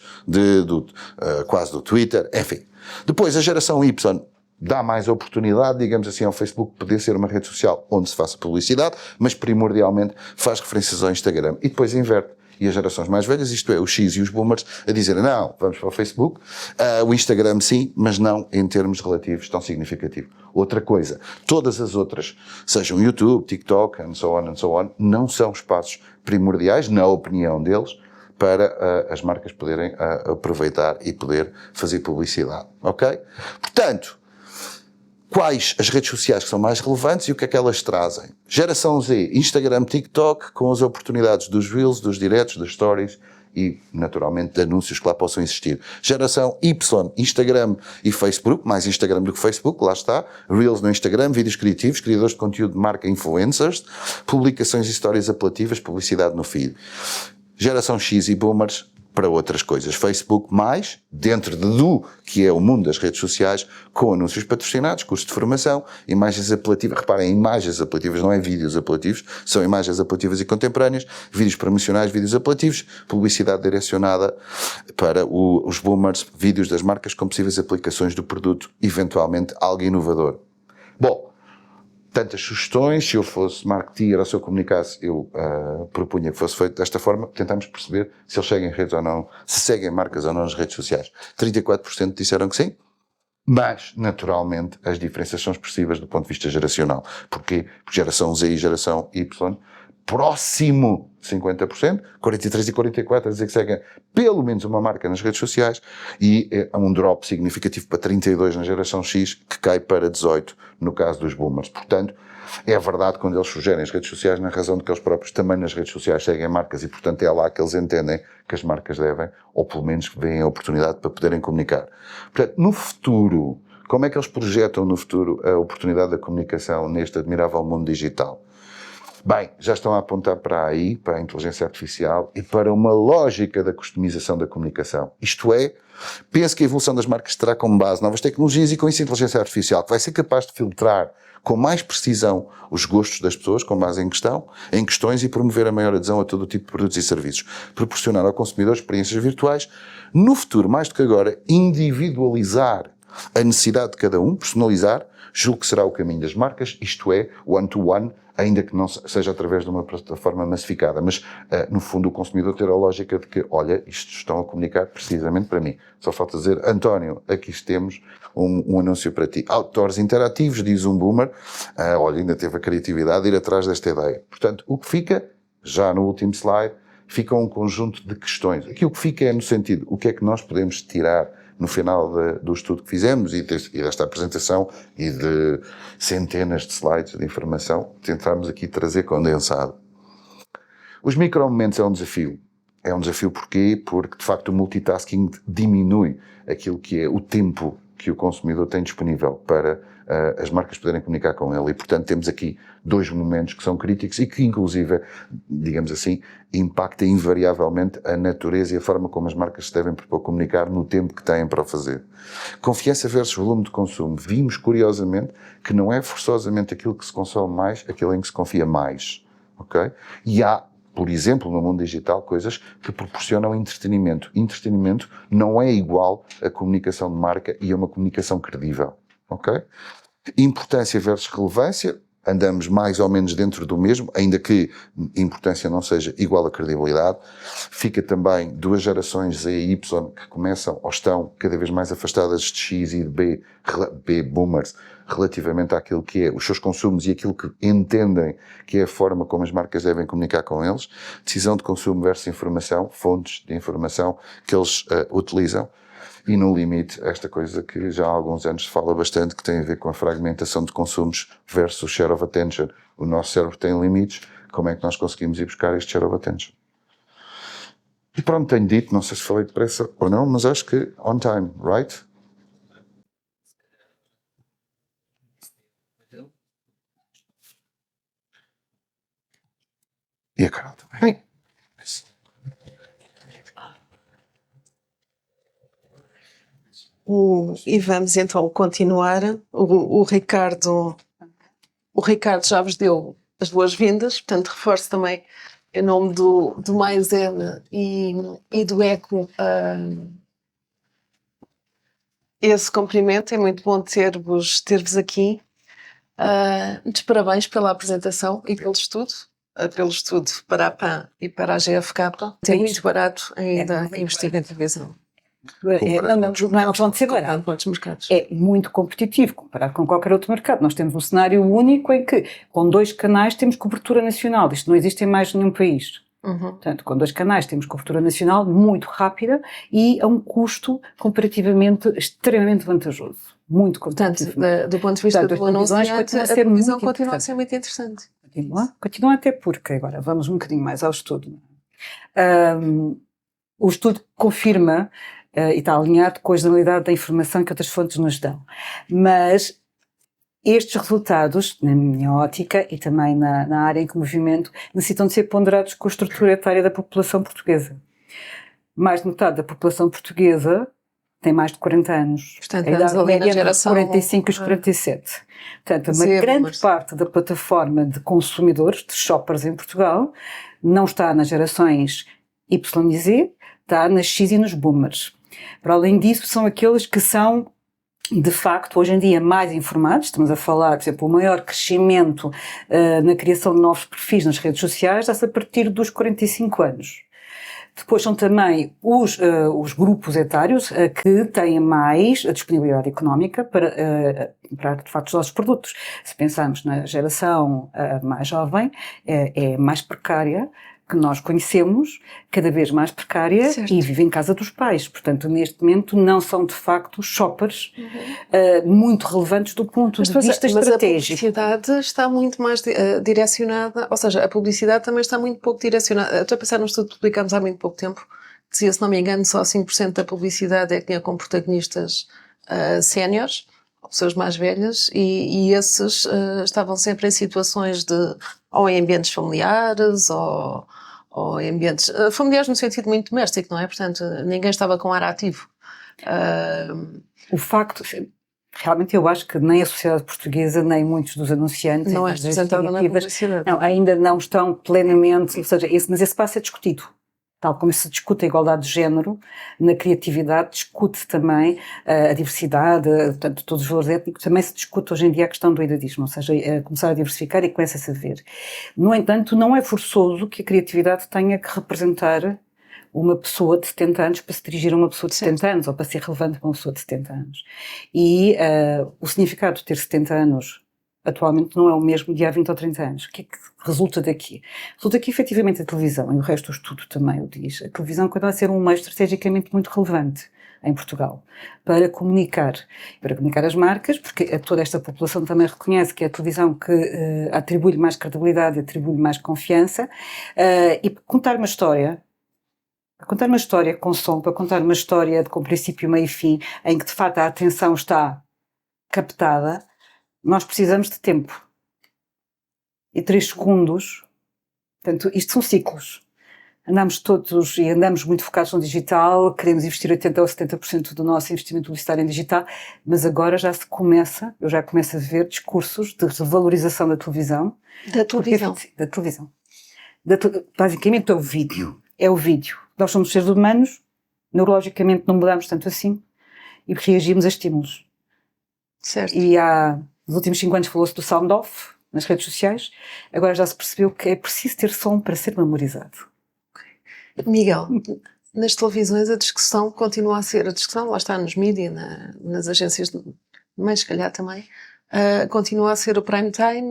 quase do Twitter, enfim. Depois a geração Y dá mais oportunidade, digamos assim, ao Facebook poder ser uma rede social onde se faça publicidade, mas primordialmente faz referências ao Instagram. E depois inverte. E as gerações mais velhas, isto é, os X e os boomers, a dizerem, não, vamos para o Facebook, o Instagram sim, mas não em termos relativos tão significativo. Outra coisa, todas as outras, sejam YouTube, TikTok, and so on, não são espaços primordiais, na opinião deles, para as marcas poderem aproveitar e poder fazer publicidade, ok? Portanto, quais as redes sociais que são mais relevantes e o que é que elas trazem? Geração Z, Instagram, TikTok, com as oportunidades dos Reels, dos Directs, das Stories e, naturalmente, de anúncios que lá possam existir. Geração Y, Instagram e Facebook, mais Instagram do que Facebook, lá está. Reels no Instagram, vídeos criativos, criadores de conteúdo de marca, influencers, publicações e histórias apelativas, publicidade no feed. Geração X e Boomers, para outras coisas. Facebook mais, dentro do que é o mundo das redes sociais, com anúncios patrocinados, cursos de formação, imagens apelativas. Reparem, imagens apelativas, não é vídeos apelativos, são imagens apelativas e contemporâneas, vídeos promocionais, vídeos apelativos, publicidade direcionada para os boomers, vídeos das marcas com possíveis aplicações do produto, eventualmente algo inovador. Bom, tantas sugestões. Se eu fosse marketeer ou se eu comunicasse, eu propunha que fosse feito desta forma. Tentamos perceber se eles seguem redes ou não, se seguem marcas ou não nas redes sociais. 34% disseram que sim, mas, naturalmente, as diferenças são expressivas do ponto de vista geracional. Porquê? Porque geração Z e geração Y, próximo de 50%, 43 e 44 a dizer que seguem pelo menos uma marca nas redes sociais, e há um drop significativo para 32 na geração X, que cai para 18 no caso dos boomers. Portanto, é verdade quando eles sugerem as redes sociais, na razão de que eles próprios também nas redes sociais seguem marcas e, portanto, é lá que eles entendem que as marcas devem, ou pelo menos que veem a oportunidade para poderem comunicar. Portanto, no futuro, como é que eles projetam no futuro a oportunidade da comunicação neste admirável mundo digital? Bem, já estão a apontar para aí, para a inteligência artificial e para uma lógica da customização da comunicação. Isto é, penso que a evolução das marcas terá como base novas tecnologias e com isso a inteligência artificial, que vai ser capaz de filtrar com mais precisão os gostos das pessoas, com base em questões, e promover a maior adesão a todo o tipo de produtos e serviços. Proporcionar ao consumidor experiências virtuais. No futuro, mais do que agora, individualizar a necessidade de cada um, personalizar, julgo que será o caminho das marcas, isto é, one-to-one, ainda que não seja através de uma plataforma massificada, mas no fundo o consumidor ter a lógica de que, olha, isto estão a comunicar precisamente para mim. Só falta dizer, António, aqui temos um anúncio para ti. Outdoors interativos, diz um boomer, olha, ainda teve a criatividade de ir atrás desta ideia. Portanto, o que fica, já no último slide, fica um conjunto de questões. Aqui o que fica é no sentido, o que é que nós podemos tirar no final do estudo que fizemos e desta apresentação e de centenas de slides de informação, tentámos aqui trazer condensado. Os micromomentos é um desafio. É um desafio porquê? Porque, de facto, o multitasking diminui aquilo que é o tempo que o consumidor tem disponível para as marcas poderem comunicar com ele. E, portanto, temos aqui 2 momentos que são críticos e que, inclusive, digamos assim, impacta invariavelmente a natureza e a forma como as marcas se devem propor comunicar no tempo que têm para o fazer. Confiança versus volume de consumo. Vimos, curiosamente, que não é forçosamente aquilo que se consome mais, aquilo em que se confia mais. Ok? E há, por exemplo, no mundo digital, coisas que proporcionam entretenimento. Entretenimento não é igual a comunicação de marca e a uma comunicação credível. Ok? Importância versus relevância. Andamos mais ou menos dentro do mesmo, ainda que importância não seja igual a credibilidade. Fica também 2 gerações Z e Y que começam ou estão cada vez mais afastadas de X e de B boomers, relativamente àquilo que é os seus consumos e aquilo que entendem que é a forma como as marcas devem comunicar com eles. Decisão de consumo versus informação, fontes de informação que eles utilizam. E no limite, esta coisa que já há alguns anos se fala bastante, que tem a ver com a fragmentação de consumos versus share of attention. O nosso cérebro tem limites, como é que nós conseguimos ir buscar este share of attention? E pronto, tenho dito, não sei se falei depressa ou não, mas acho que on time, right? E a Carol também. E vamos então continuar. O Ricardo já vos deu as boas-vindas, portanto reforço também em nome do Mais N e do ECO esse cumprimento. É muito bom ter-vos aqui. Muitos parabéns pela apresentação e pelo estudo para a PAN e para a GfK. É muito barato ainda investir em televisão. Não é uma questão de ser barato. É muito competitivo comparado com qualquer outro mercado. Nós temos um cenário único em que, com 2 canais, temos cobertura nacional. Isto não existe em mais nenhum país. Portanto, com 2 canais temos cobertura nacional muito rápida e a um custo comparativamente extremamente vantajoso. Muito competitivo. Portanto, do ponto de vista do anunciante, a televisão continua a ser muito interessante. Continua até porque, agora vamos um bocadinho mais ao estudo. O estudo confirma e está alinhado com a generalidade da informação que outras fontes nos dão. Mas estes resultados, na minha ótica e também na área em que movimento, necessitam de ser ponderados com a estrutura etária da população portuguesa. Mais de metade da população portuguesa tem mais de 40 anos. Portanto, a idade média entre os 45 e os 47. Portanto, uma grande parte da plataforma de consumidores, de shoppers em Portugal, não está nas gerações Y e Z, está nas X e nos boomers. Para além disso, são aqueles que são de facto, hoje em dia mais informados, estamos a falar, por exemplo, o maior crescimento na criação de novos perfis nas redes sociais dá-se a partir dos 45 anos. Depois são também os grupos etários que têm mais a disponibilidade económica para de facto os nossos produtos. Se pensarmos na geração mais jovem, é mais precária, que nós conhecemos, cada vez mais precária, certo, e vive em casa dos pais. Portanto, neste momento não são de facto shoppers muito relevantes do ponto de vista mas a estratégico. publicidade está muito mais direcionada, ou seja, a publicidade também está muito pouco direcionada. Estou a pensar num estudo que publicámos há muito pouco tempo, dizia, se não me engano, só 5% da publicidade é que tinha como protagonistas séniores, ou pessoas mais velhas, e esses estavam sempre em situações ou em ambientes familiares, ou em ambientes familiares no sentido muito doméstico, não é? Portanto, ninguém estava com ar ativo. O facto, realmente eu acho que nem a sociedade portuguesa, nem muitos dos anunciantes, Não é das representada na iniciativas, publicidade. não, ainda não estão plenamente, ou seja, mas esse passo é discutido. Tal como se discute a igualdade de género, na criatividade discute-se também a diversidade, portanto, todos os valores étnicos, também se discute hoje em dia a questão do idadismo, ou seja, começar a diversificar e começa-se a ver. No entanto, não é forçoso que a criatividade tenha que representar uma pessoa de 70 anos para se dirigir a uma pessoa de 70 anos, ou para ser relevante para uma pessoa de 70 anos. E o significado de ter 70 anos atualmente não é o mesmo de há 20 ou 30 anos. O que é que resulta daqui? Resulta que, efetivamente, a televisão, e o resto do estudo também o diz, a televisão continua a ser um meio estrategicamente muito relevante em Portugal, para comunicar as marcas, porque toda esta população também reconhece que é a televisão que atribui-lhe mais credibilidade, atribui-lhe mais confiança, e contar uma história, com som, para contar uma história com princípio, meio e fim, em que de facto a atenção está captada, nós precisamos de tempo. E 3 segundos, portanto, isto são ciclos. Andamos muito focados no digital, queremos investir 80% ou 70% do nosso investimento publicitário em digital, mas agora eu já começo a ver discursos de revalorização da televisão. Da televisão. Da televisão. Basicamente é o vídeo. Nós somos seres humanos, neurologicamente não mudamos tanto assim, e reagimos a estímulos. Certo. E nos últimos 5 anos falou-se do sound off nas redes sociais, agora já se percebeu que é preciso ter som para ser memorizado. Miguel, nas televisões a discussão continua a ser, a discussão lá está nos mídias, nas agências de meios, se calhar também, continua a ser o prime time,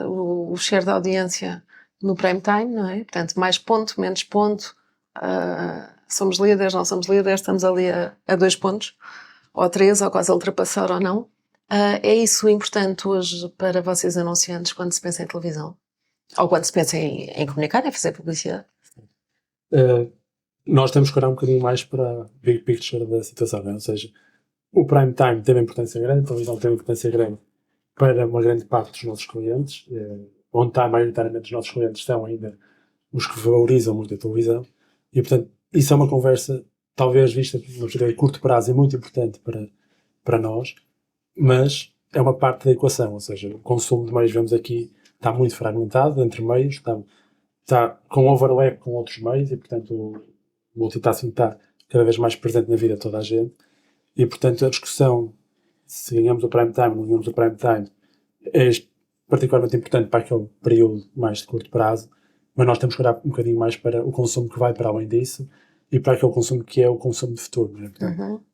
o share da audiência no prime time, não é? Portanto, mais ponto, menos ponto, somos líderes, não somos líderes, estamos ali a 2 pontos, ou a 3, ou quase a ultrapassar ou não. É isso importante hoje para vocês anunciantes quando se pensa em televisão? Ou quando se pensa em comunicar, em fazer publicidade? Nós temos que olhar um bocadinho mais para a big picture da situação, não é? Ou seja, o prime time tem uma importância grande, a televisão tem uma importância grande para uma grande parte dos nossos clientes, onde está maioritariamente os nossos clientes são ainda os que valorizam muito a televisão, e portanto isso é uma conversa talvez vista de uma perspectiva de curto prazo e muito importante para nós, mas é uma parte da equação, ou seja, o consumo de meios, vemos aqui, está muito fragmentado entre meios, está com overlap com outros meios, e portanto o multitasking está cada vez mais presente na vida de toda a gente, e portanto a discussão se ganhamos o prime time ou não ganhamos o prime time é particularmente importante para aquele período mais de curto prazo, mas nós temos que olhar um bocadinho mais para o consumo que vai para além disso e para aquele consumo que é o consumo de futuro, não é? Portanto,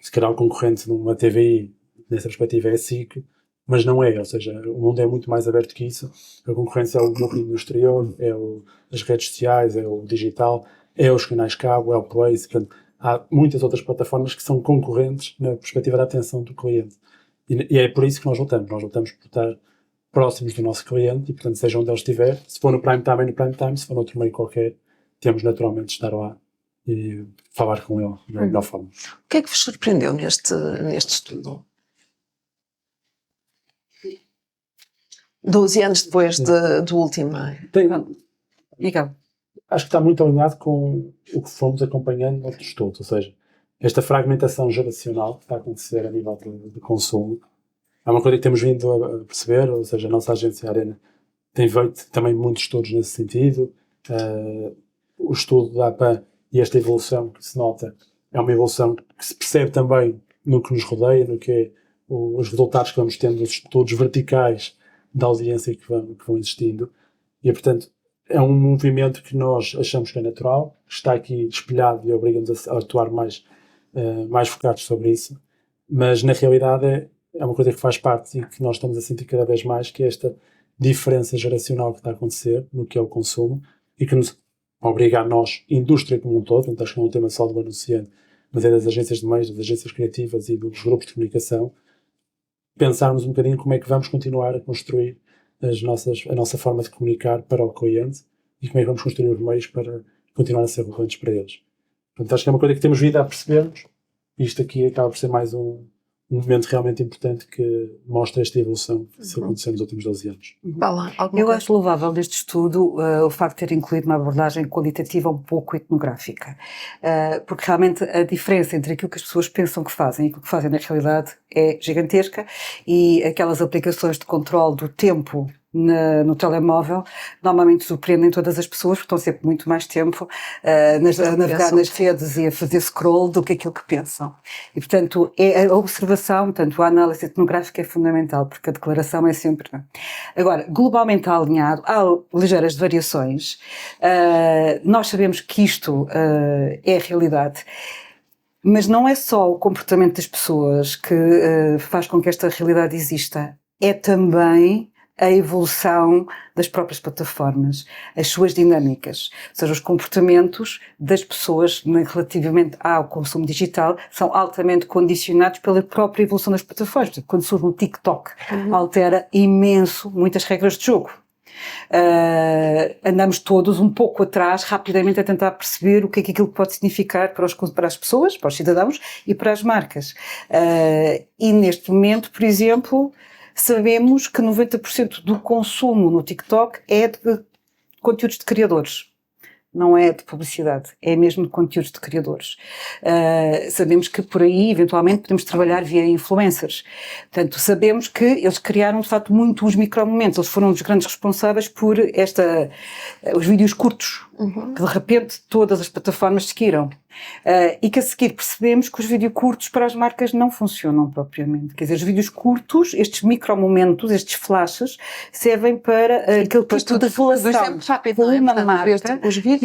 se calhar o concorrente numa TVI nessa perspectiva é a SIC, mas não é, ou seja, o mundo é muito mais aberto que isso. A concorrência é o marketing no exterior, as redes sociais, é o digital, é os canais de cabo, é o Play, portanto, há muitas outras plataformas que são concorrentes na perspectiva da atenção do cliente. E é por isso que nós lutamos por estar próximos do nosso cliente e, portanto, seja onde ele estiver, se for no prime time é no prime time, se for noutro meio qualquer, temos naturalmente de estar lá e falar com ele da melhor forma. O que é que vos surpreendeu neste estudo? 12 anos depois do último. Miguel. Acho que está muito alinhado com o que fomos acompanhando no outro estudo, ou seja, esta fragmentação geracional que está a acontecer a nível de consumo é uma coisa que temos vindo a perceber, ou seja, a nossa agência Arena tem feito também muitos estudos nesse sentido. O estudo da APAN e esta evolução que se nota é uma evolução que se percebe também no que nos rodeia, no que é os resultados que vamos tendo, os estudos verticais da audiência que vão existindo. E, portanto, é um movimento que nós achamos que é natural, que está aqui espelhado e obriga-nos a atuar mais focados sobre isso, mas na realidade é uma coisa que faz parte e que nós estamos a sentir cada vez mais, que é esta diferença geracional que está a acontecer no que é o consumo e que nos obriga a nós, indústria como um todo, portanto acho que não é um tema só do anunciante, mas é das agências de meios, das agências criativas e dos grupos de comunicação, pensarmos um bocadinho como é que vamos continuar a construir a nossa forma de comunicar para o cliente e como é que vamos construir os meios para continuar a ser relevantes para eles. Portanto, acho que é uma coisa que temos vindo a percebermos e isto aqui acaba por ser mais um momento realmente importante que mostra esta evolução que se aconteceu nos últimos 12 anos. Eu acho louvável deste estudo o facto de ter incluído uma abordagem qualitativa um pouco etnográfica, porque realmente a diferença entre aquilo que as pessoas pensam que fazem e aquilo que fazem na realidade é gigantesca e aquelas aplicações de controle do tempo no telemóvel normalmente surpreendem todas as pessoas porque estão sempre muito mais tempo a navegar nas redes e a fazer scroll do que aquilo que pensam. E, portanto, a observação, portanto, a análise etnográfica é fundamental, porque a declaração é sempre... Agora, globalmente alinhado, há ligeiras variações. Nós sabemos que isto é a realidade. Mas não é só o comportamento das pessoas que faz com que esta realidade exista, é também a evolução das próprias plataformas, as suas dinâmicas, ou seja, os comportamentos das pessoas relativamente ao consumo digital são altamente condicionados pela própria evolução das plataformas. Quando surge um TikTok, altera imenso muitas regras de jogo. Andamos todos um pouco atrás, rapidamente a tentar perceber o que é que aquilo pode significar para as pessoas, para os cidadãos e para as marcas. E neste momento, por exemplo, sabemos que 90% do consumo no TikTok é de conteúdos de criadores. Não é de publicidade, é mesmo de conteúdos de criadores. Sabemos que por aí, eventualmente, podemos trabalhar via influencers. Portanto, sabemos que eles criaram, de facto, muito os micromomentos. Eles foram os grandes responsáveis por os vídeos curtos, que de repente todas as plataformas seguiram. E que a seguir percebemos que os vídeos curtos para as marcas não funcionam propriamente. Quer dizer, os vídeos curtos, estes micromomentos, estes flashes, servem para aquele tipo de revelação. Uma marca, os vídeos,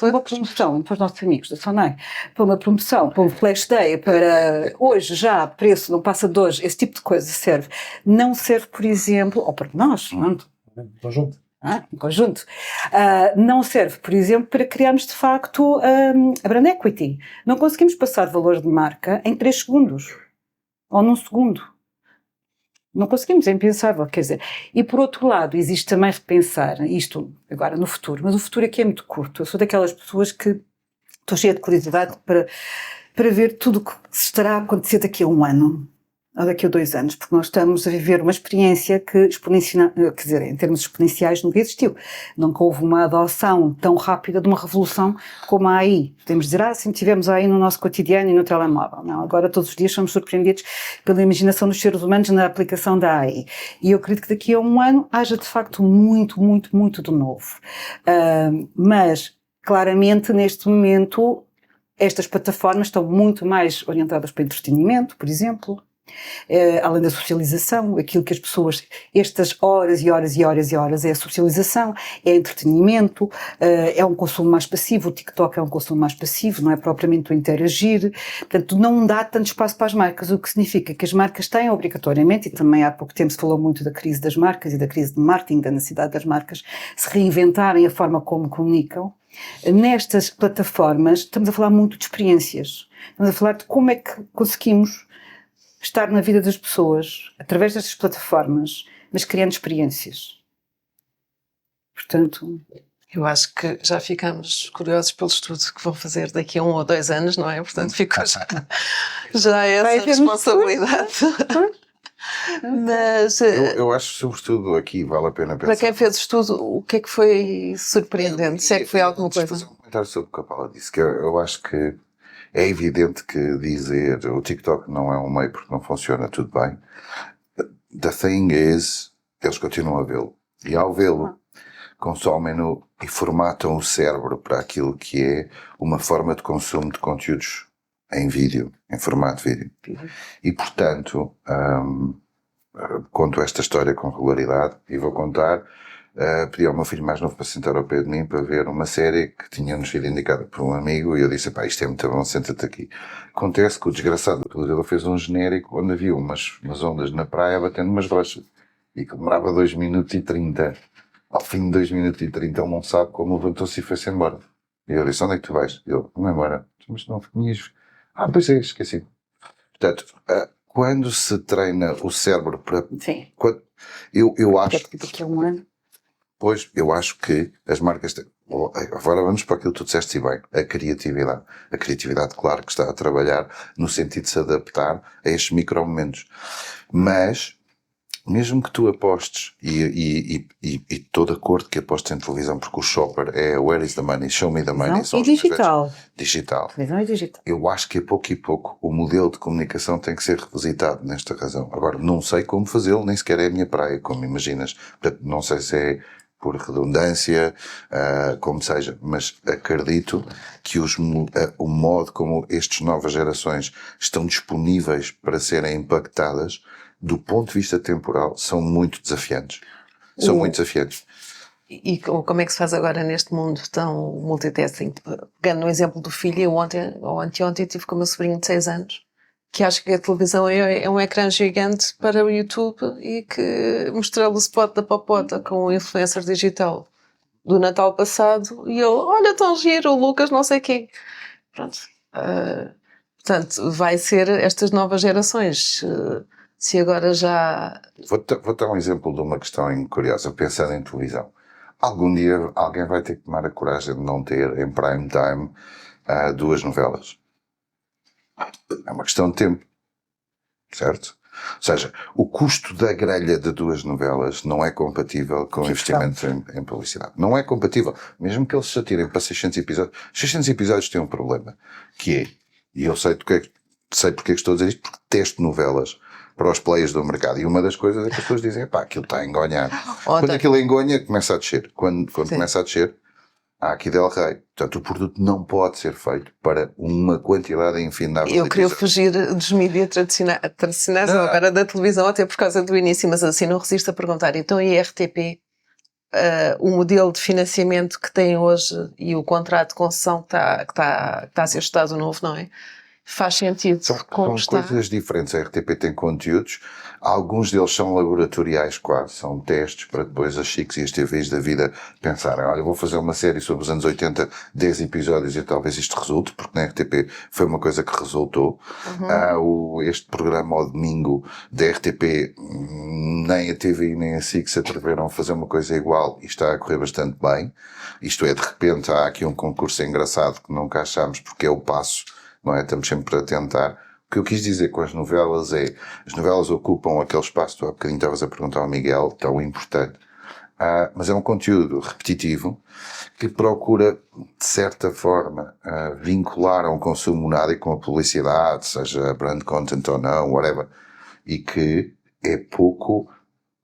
uma promoção para os nossos amigos da Sonai, para uma promoção, para um flash day, para hoje já, preço, não passa de hoje, esse tipo de coisa serve. Não serve, por exemplo, ou para nós, Conjunto. em conjunto, não serve, por exemplo, para criarmos de facto a brand equity. Não conseguimos passar valores de marca em 3 segundos ou num segundo. Não conseguimos, é impensável, quer dizer. E por outro lado, existe também repensar isto agora no futuro, mas o futuro aqui é muito curto. Eu sou daquelas pessoas que estou cheia de curiosidade para ver tudo o que estará a acontecer daqui a 1 ano. Ou daqui a 2 anos, porque nós estamos a viver uma experiência que quer dizer, em termos exponenciais nunca existiu. Nunca houve uma adoção tão rápida de uma revolução como a AI. Podemos dizer, sempre tivemos a AI no nosso cotidiano e no telemóvel. Não, agora todos os dias somos surpreendidos pela imaginação dos seres humanos na aplicação da AI. E eu acredito que daqui a 1 ano haja de facto muito, muito, muito de novo. Mas, claramente, neste momento, estas plataformas estão muito mais orientadas para entretenimento, por exemplo, além da socialização, aquilo que as pessoas, estas horas e horas e horas e horas é a socialização, é entretenimento, é um consumo mais passivo. O TikTok é um consumo mais passivo, não é propriamente o interagir, portanto não dá tanto espaço para as marcas, o que significa que as marcas têm obrigatoriamente, e também há pouco tempo se falou muito da crise das marcas e da crise de marketing, da necessidade das marcas se reinventarem a forma como comunicam. Nestas plataformas estamos a falar muito de experiências, estamos a falar de como é que conseguimos estar na vida das pessoas, através destas plataformas, mas criando experiências. Portanto... Eu acho que já ficamos curiosos pelo estudo que vão fazer daqui a 1 ou 2 anos, não é? Portanto, ficou já essa responsabilidade. Mas... Eu acho, sobretudo, aqui vale a pena pensar... Para quem fez o estudo, o que é que foi surpreendente? Se é que foi alguma coisa? Fazer um comentário sobre o que a Paula disse, que eu acho que é evidente que dizer o TikTok não é um meio porque não funciona, tudo bem. The thing is, eles continuam a vê-lo. E ao vê-lo, consomem-no e formatam o cérebro para aquilo que é uma forma de consumo de conteúdos em vídeo, em formato vídeo. E, portanto, conto esta história com regularidade e vou contar. Pedi ao meu filho mais novo para sentar ao pé de mim para ver uma série que tinha-nos sido indicada por um amigo e eu disse, pá, isto é muito bom, senta-te aqui. Acontece que o desgraçado do utilizador fez um genérico onde havia umas ondas na praia batendo umas rochas e que demorava 2 minutos e 30. Ao fim de 2 minutos e 30 ele não sabe como levantou-se e foi-se embora. E eu disse, onde é que tu vais? Eu, vou embora. Mas não tinhas... pois é, esqueci. Portanto, quando se treina o cérebro para... Sim. Eu acho... Daqui a um ano. Pois, eu acho que as marcas... Agora vamos para aquilo que tu disseste bem, a criatividade. A criatividade, claro, que está a trabalhar no sentido de se adaptar a estes micromomentos. Mas, mesmo que tu apostes, e estou de acordo que apostes em televisão, porque o shopper é where is the money, show me the money. E digital. Digital. Televisão e digital. Eu acho que a pouco e pouco o modelo de comunicação tem que ser revisitado nesta razão. Agora, não sei como fazê-lo, nem sequer é a minha praia, como imaginas. Portanto, não sei se é por redundância, como seja, mas acredito que o modo como estas novas gerações estão disponíveis para serem impactadas, do ponto de vista temporal, são muito desafiantes. São muito desafiantes. E como é que se faz agora neste mundo tão multitasking? Pegando no exemplo do filho, eu ontem ou anteontem tive com o meu sobrinho de 6 anos, que acha que a televisão é um ecrã gigante para o YouTube e que mostrou-lhe o spot da Popota com o influencer digital do Natal passado e ele, olha, tão giro, o Lucas não sei quem. Pronto. Portanto, vai ser estas novas gerações. Se agora já... Vou dar um exemplo de uma questão curiosa, pensando em televisão. Algum dia alguém vai ter que tomar a coragem de não ter em prime time 2 novelas. É uma questão de tempo, certo? Ou seja, o custo da grelha de 2 novelas não é compatível com o investimento em publicidade. Não é compatível. Mesmo que eles se atirem para 600 episódios. 600 episódios têm um problema, que é, e eu sei porque é que estou a dizer isto, porque testo novelas para os players do mercado. E uma das coisas é que as pessoas dizem, pá, aquilo está a engonhar. Quando aquilo engonha, começa a descer. Quando começa a descer, há aqui Del Rey. Portanto, o produto não pode ser feito para uma quantidade infindável de Eu queria episódios. fugir dos mídias tradicionais, não, agora da televisão, até por causa do início, mas assim não resisto a perguntar. Então, e a RTP, o modelo de financiamento que tem hoje e o contrato de concessão que está a ser estudado novo, não é? Faz sentido São está. coisas diferentes. A RTP tem conteúdos, alguns deles são laboratoriais quase, são testes para depois as chiques e as TVs da vida pensarem, olha, vou fazer uma série sobre os anos 80, 10 episódios e talvez isto resulte, porque na RTP foi uma coisa que resultou. Este programa ao domingo da RTP, nem a TVI nem a SIC se atreveram a fazer uma coisa igual e está a correr bastante bem. Isto é, de repente há aqui um concurso engraçado que nunca achámos porque é o passo, não é? Estamos sempre a tentar. O que eu quis dizer com as novelas é, as novelas ocupam aquele espaço, tu há bocadinho estavas a perguntar ao Miguel, tão importante, mas é um conteúdo repetitivo que procura, de certa forma, vincular a um consumo nada com a publicidade, seja brand content ou não, whatever, e que é pouco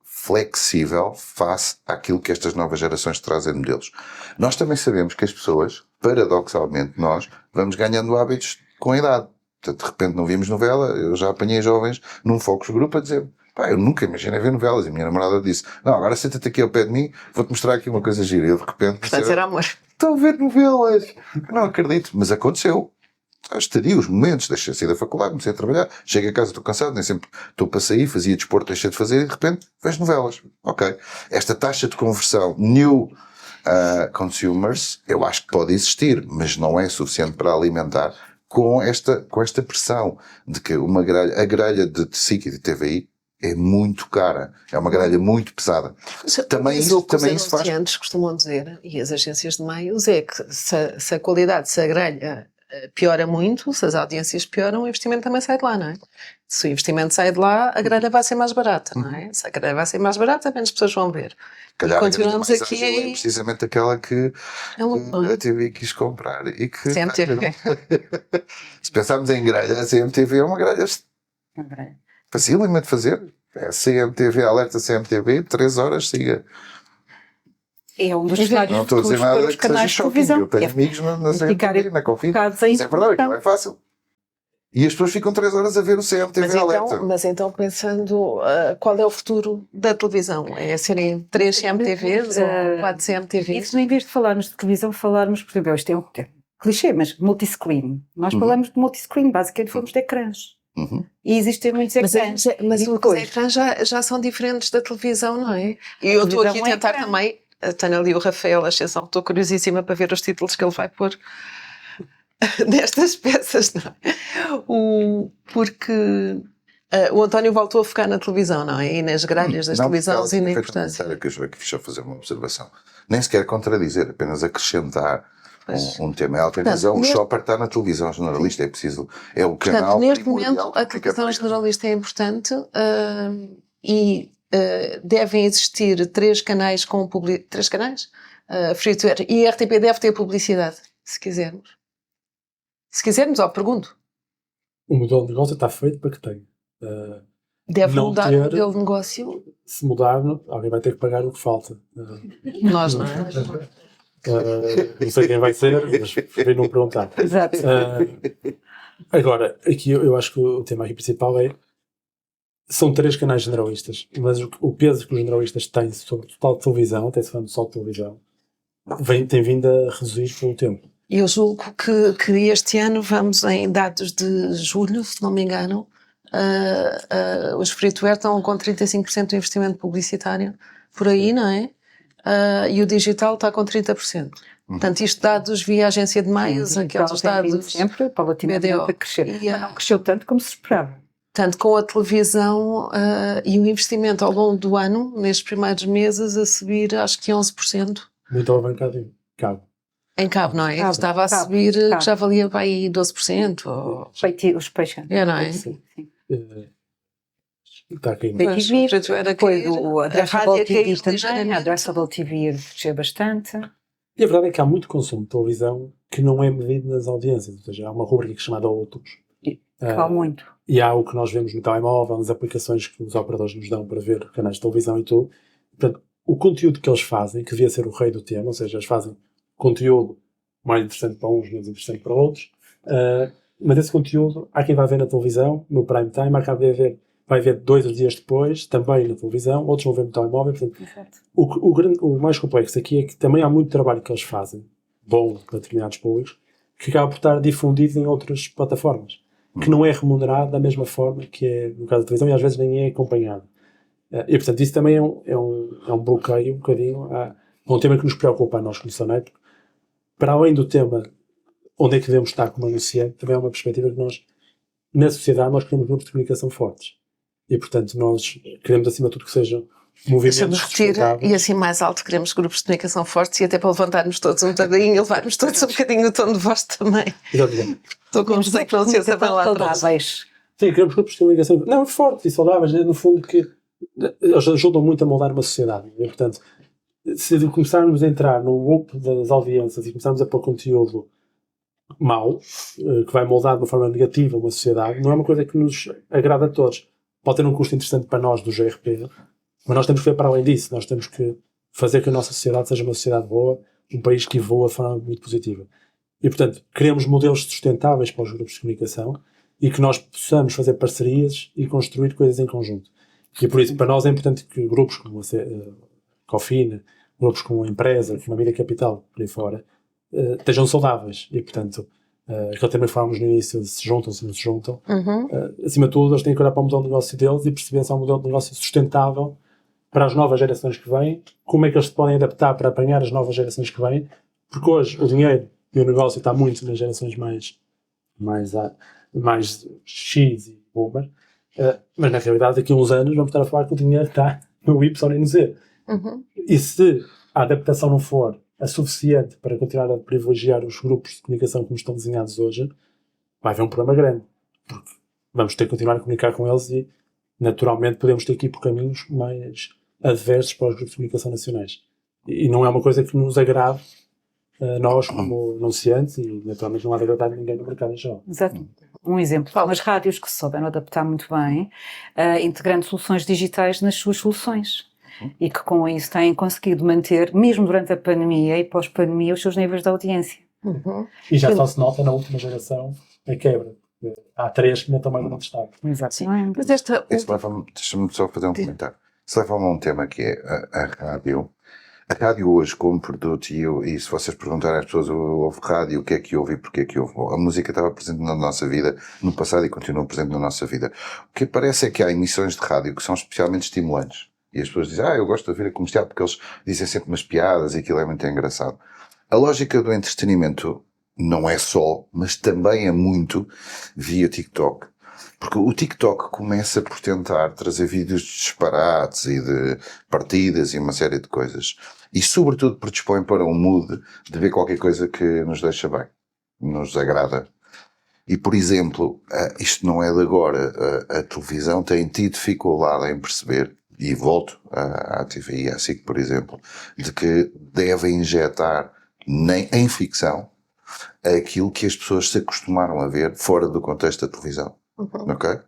flexível face àquilo que estas novas gerações trazem de modelos. Nós também sabemos que as pessoas, paradoxalmente nós, vamos ganhando hábitos com a idade. Portanto, de repente não vimos novela, eu já apanhei jovens num focus group a dizer, pá, eu nunca imaginei ver novelas. E a minha namorada disse, não, agora senta-te aqui ao pé de mim, vou-te mostrar aqui uma coisa gira. E eu de repente... Portanto, era amor. Estão a ver novelas. Não acredito, mas aconteceu. Estaria os momentos, deixei de sair da faculdade, comecei a trabalhar, chego a casa, estou cansado, nem sempre estou para sair, fazia desporto, deixei de fazer e de repente vejo novelas. Ok. Esta taxa de conversão new consumers, eu acho que pode existir, mas não é suficiente para alimentar com esta pressão de que a grelha de SIC e de TVI é muito cara, é uma grelha muito pesada. Também Mas isso o que os faz. anunciantes costumam dizer, e as agências de meios, é que se a qualidade, se a grelha piora muito, se as audiências pioram, o investimento também sai de lá, não é? Se o investimento sai de lá, a grelha vai ser mais barata, não é? Se a grelha vai ser mais barata, menos pessoas vão ver. Calhar Continuamos a grelha mais aqui ágil é precisamente aquela que É a TV quis comprar e que CMTV. se pensarmos em grelha, a CMTV é uma grelha facílima de fazer. É CMTV, alerta CMTV, 3 horas, siga. É um dos cenários Não estou a dizer futuros nada para os que seja canais de shocking. televisão. Eu tenho amigos na CMTV, na Confins. Ficarem Mas é verdade, focados em aquilo é fácil. E as pessoas ficam 3 horas a ver o CMTV Alerta. Mas então pensando, qual é o futuro da televisão? É serem 3 CMTVs ou 4 CMTVs? Isso, em vez de falarmos de televisão, falarmos, por exemplo, isto é um clichê, mas multiscreen. Nós falamos de multiscreen, basicamente falamos de ecrãs. E existem muitos ecrãs. Mas E os depois, ecrãs já são diferentes da televisão, não é? E eu estou aqui a televisão é tentar ecrã. também, tenho ali o Rafael Ascensão, estou curiosíssima para ver os títulos que ele vai pôr destas peças, não é? Porque o António voltou a focar na televisão, não é? E nas grelhas das televisões e na importância. Que eu já quis fazer uma observação. Nem sequer contradizer, apenas acrescentar um tema. A televisão, o shopper está na televisão generalista, é preciso, é o canal. Portanto, neste primordial momento, que a fica televisão para- generalista é importante e devem existir 3 canais com publicidade. 3 canais? Free to air. E a RTP deve ter publicidade, se quisermos. Se quisermos, pergunto. O modelo de negócio está feito para que tenha. Deve Não mudar ter- o modelo de negócio? Se mudar, alguém vai ter que pagar o que falta. Nós não é? Não sei quem vai ser, mas prefiro não perguntar. exato. Agora, aqui eu acho que o tema aqui principal são 3 canais generalistas, mas o peso que os generalistas têm sobre o total de televisão, até se falando só de televisão, tem vindo a reduzir com o tempo. Eu julgo que este ano vamos em dados de julho, se não me engano, os free to air estão com 35% de investimento publicitário por aí, não é? E o digital está com 30%. Portanto, isto dados via agência de meios, aqueles dados sempre, paulatinamente BDO. a crescer. E, Mas não cresceu tanto como se esperava. Portanto, com a televisão e o investimento ao longo do ano, nestes primeiros meses, a subir acho que 11%. Muito alavancado em cabo. Em cabo, não é? Cabo, Estava a cabo, subir, cabo. que já valia para aí 12%. Os peixes. É, não é? Sim, sim. Está a cair. Tem que vir. Pois, era Depois cair, o a Addressable rádio a TV cair também, ligeiramente. a Addressable TV a crescer bastante. E a verdade é que há muito consumo de televisão que não é medido nas audiências. Ou seja, há uma rubrica chamada Outros. Vale muito. E há o que nós vemos no telemóvel, nas aplicações que os operadores nos dão para ver canais de televisão e tudo. Portanto, o conteúdo que eles fazem, que devia ser o rei do tema, ou seja, eles fazem conteúdo mais interessante para uns, menos interessante para outros, mas esse conteúdo há quem vai ver na televisão, no prime time, há quem vai ver 2 dias depois, também na televisão, outros vão ver no telemóvel. Portanto, Exato. o mais complexo aqui é que também há muito trabalho que eles fazem, bom para determinados públicos, que acaba por estar difundido em outras plataformas, que não é remunerado da mesma forma que é no caso da televisão e às vezes nem é acompanhado. E portanto isso também é um bloqueio um bocadinho a um tema que nos preocupa a nós como Sonei, porque para além do tema onde é que devemos estar como anunciante, também é uma perspectiva que nós, na sociedade, nós queremos grupos de comunicação fortes. E portanto nós queremos acima de tudo que sejam movimentos Deixa-me repetir, sustentáveis. e assim mais alto, queremos grupos de comunicação fortes e até para levantarmos todos um bocadinho e levarmos todos um bocadinho o tom de voz também. Exatamente. Estou com os que não se usa bem lá atrás. Saudáveis. Sim, queremos grupos de comunicação não fortes e saudáveis, no fundo que eles ajudam muito a moldar uma sociedade. E portanto, se começarmos a entrar no loop das audiências e começarmos a pôr conteúdo mau, que vai moldar de uma forma negativa uma sociedade, não é uma coisa que nos agrada a todos. Pode ter um custo interessante para nós do GRP, mas nós temos que ver para além disso. Nós temos que fazer que a nossa sociedade seja uma sociedade boa, um país que evolua de forma muito positiva. E, portanto, queremos modelos sustentáveis para os grupos de comunicação e que nós possamos fazer parcerias e construir coisas em conjunto. E por isso, para nós é importante que grupos como a Cofina, grupos como a Empresa, como a Mídia Capital, por aí fora, estejam saudáveis. E, portanto, aquele tema que falámos no início, se juntam, se não se juntam, acima de tudo, eles têm que olhar para o modelo de negócio deles e perceber se é um modelo de negócio sustentável para as novas gerações que vêm, como é que eles se podem adaptar para apanhar as novas gerações que vêm, porque hoje o dinheiro e o negócio está muito nas gerações mais X e boomer, mas na realidade daqui a uns anos vamos estar a falar que o dinheiro está no Y e no Z. E se a adaptação não for a suficiente para continuar a privilegiar os grupos de comunicação como estão desenhados hoje, vai haver um problema grande, porque vamos ter que continuar a comunicar com eles e naturalmente podemos ter que ir por caminhos mais adversos para os grupos de comunicação nacionais. E não é uma coisa que nos agrade nós como anunciantes e naturalmente não há de agradar ninguém no mercado em geral. Exato. Um exemplo, são as rádios que se souberam adaptar muito bem, integrando soluções digitais nas suas soluções. E que com isso têm conseguido manter, mesmo durante a pandemia e pós-pandemia, os seus níveis de audiência. E já só se nota na última geração a quebra. Há 3 que ainda estão mais no destaque. Exatamente. Mas esta. Isso leva-me, deixa-me só fazer um comentário. Isso leva-me a um tema que é a rádio. A rádio hoje como produto, e se vocês perguntarem às pessoas, ouve rádio, o que é que ouve e porquê é que ouve? A música estava presente na nossa vida no passado e continua presente na nossa vida. O que parece é que há emissões de rádio que são especialmente estimulantes. E as pessoas dizem, eu gosto de ouvir a comercial porque eles dizem sempre umas piadas e aquilo é muito engraçado. A lógica do entretenimento não é só, mas também é muito via TikTok. Porque o TikTok começa por tentar trazer vídeos de disparates e de partidas e uma série de coisas. E sobretudo predispõe para um mood de ver qualquer coisa que nos deixa bem, nos agrada. E, por exemplo, isto não é de agora, a televisão tem tido dificuldade em perceber, e volto à TVI, à SIC, por exemplo, de que deve injetar em ficção aquilo que as pessoas se acostumaram a ver fora do contexto da televisão. Ok?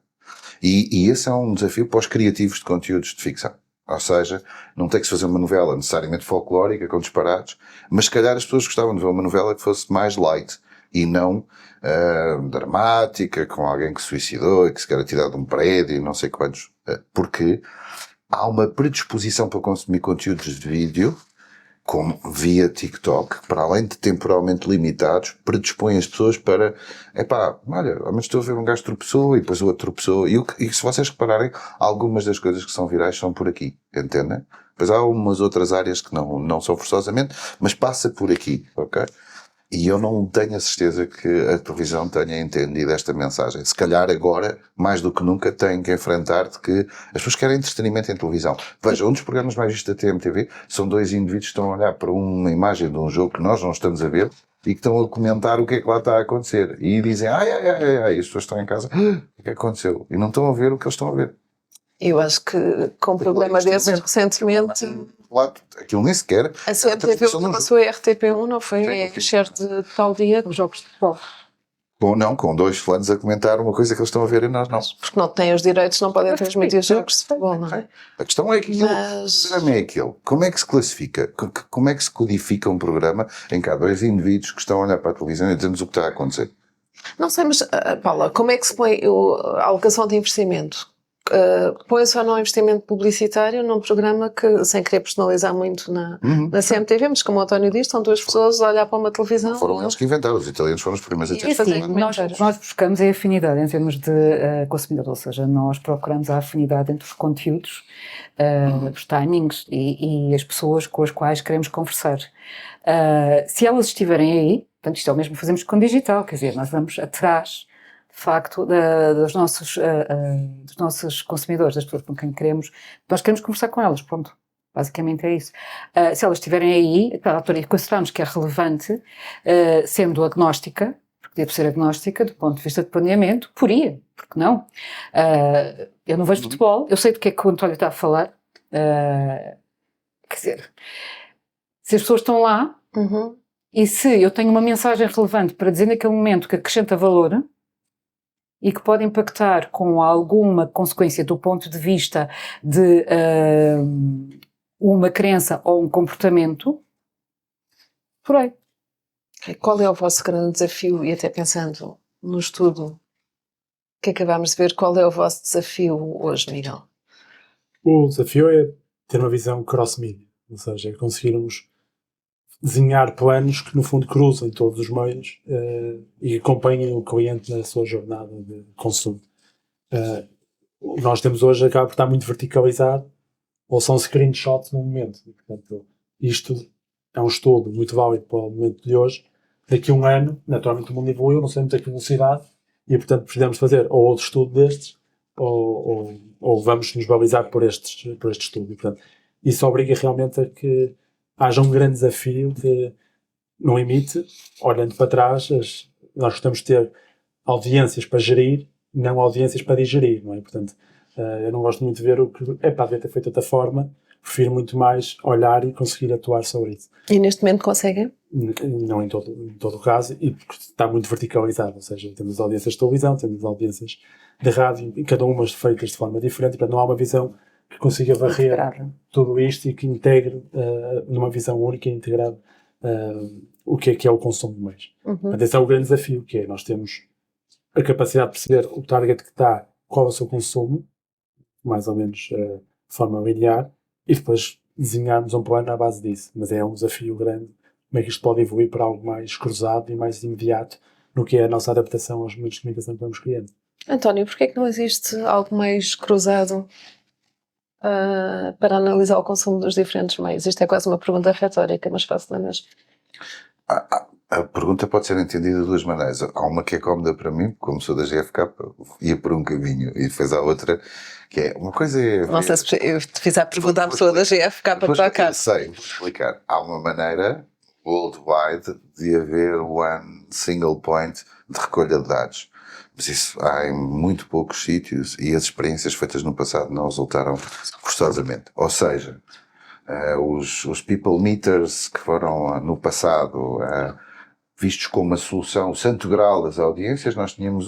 E esse é um desafio para os criativos de conteúdos de ficção. Ou seja, não tem que se fazer uma novela necessariamente folclórica, com disparates, mas se calhar as pessoas gostavam de ver uma novela que fosse mais light e não dramática, com alguém que se suicidou e que se quer tirar de um prédio e não sei quantos. Porque há uma predisposição para consumir conteúdos de vídeo como via TikTok, que para além de temporalmente limitados, predispõe as pessoas para, olha, mas estou a ver um gajo tropeçou e depois o outro tropeçou, e se vocês repararem, algumas das coisas que são virais são por aqui, entendem? Depois há umas outras áreas que não são forçosamente, mas passa por aqui, ok? E eu não tenho a certeza que a televisão tenha entendido esta mensagem. Se calhar agora, mais do que nunca, tem que enfrentar de que as pessoas querem entretenimento em televisão. Veja, um dos programas mais vistos da TMTV são 2 indivíduos que estão a olhar para uma imagem de um jogo que nós não estamos a ver e que estão a comentar o que é que lá está a acontecer. E dizem, e as pessoas estão em casa, o que é que aconteceu? E não estão a ver o que eles estão a ver. Eu acho que com um problema desses recentemente. Aquilo nem sequer. A CMTV passou a RTP1, não foi? É share de tal dia dos jogos de futebol. Com 2 fulanos a comentar uma coisa que eles estão a ver e nós não. Porque não têm os direitos, não podem transmitir jogos de futebol, não é? A questão é que o programa é aquele. Como é que se classifica? Como é que se codifica um programa em que há 2 indivíduos que estão a olhar para a televisão e dizemos o que está a acontecer? Não sei, mas, Paula, como é que se põe a alocação de investimento? Põe-se ou não investimento publicitário num programa que, sem querer personalizar muito na CMTV, mas como o António diz, são 2 pessoas a olhar para uma televisão. Foram eles que inventaram, os italianos foram os primeiros a ter. Fazer nós buscamos a afinidade em termos de consumidor, ou seja, nós procuramos a afinidade entre os conteúdos, os timings e as pessoas com as quais queremos conversar. Se elas estiverem aí, portanto, isto é o mesmo que fazemos com o digital, quer dizer, nós vamos atrás de facto, dos nossos consumidores, das pessoas com quem nós queremos conversar com elas, pronto, basicamente é isso. Se elas estiverem aí, e considerarmos que é relevante, sendo agnóstica, porque deve ser agnóstica, do ponto de vista de planeamento, porque não? Eu não vejo futebol, eu sei do que é que o António está a falar, quer dizer, se as pessoas estão lá, e se eu tenho uma mensagem relevante para dizer naquele momento que acrescenta valor, e que pode impactar com alguma consequência do ponto de vista de uma crença ou um comportamento, por aí. Qual é o vosso grande desafio? E até pensando no estudo que acabámos de ver, qual é o vosso desafio hoje, Miguel? O desafio é ter uma visão cross-media, ou seja, conseguirmos desenhar planos que no fundo cruzem todos os meios e acompanhem o cliente na sua jornada de consumo. Nós temos hoje, acaba por estar muito verticalizado, ou são screenshots no momento. E, portanto, isto é um estudo muito válido para o momento de hoje. Daqui a um ano, naturalmente o mundo evoluiu, não sabemos a que velocidade, e portanto precisamos fazer ou outro estudo destes, ou vamos nos balizar por este estudo. E, portanto, isso obriga realmente a que haja um grande desafio de, no limite, olhando para trás, nós gostamos de ter audiências para gerir, não audiências para digerir, não é? Portanto, eu não gosto muito de ver o que devia ter feito de outra forma, prefiro muito mais olhar e conseguir atuar sobre isso. E neste momento conseguem? Não em todo o caso, e porque está muito verticalizado, ou seja, temos audiências de televisão, temos audiências de rádio, e cada uma feitas de forma diferente, portanto não há uma visão que consiga varrer tudo isto e que integre numa visão única e integrada o que é o consumo de meios. Portanto, esse é o grande desafio, que é, nós temos a capacidade de perceber o target que está, qual é o seu consumo, mais ou menos de forma linear, e depois desenharmos um plano à base disso. Mas é um desafio grande, como é que isto pode evoluir para algo mais cruzado e mais imediato no que é a nossa adaptação aos meios de comunicação que vamos criando. António, porquê é que não existe algo mais cruzado para analisar o consumo dos diferentes meios? Isto é quase uma pergunta retórica, mas faço-la mesmo. A pergunta pode ser entendida de duas maneiras. Há uma que é cómoda para mim, como sou da GFK, ia por um caminho, e depois há outra que é, uma coisa é... Não sei se eu te fiz a pergunta à pessoa da GFK para trocar. Sei, vou explicar. Há uma maneira worldwide de haver one single point de recolha de dados. Mas isso há em muito poucos sítios e as experiências feitas no passado não resultaram gostosamente. Ou seja, os people meters que foram no passado vistos como uma solução, o santo grau das audiências, nós tínhamos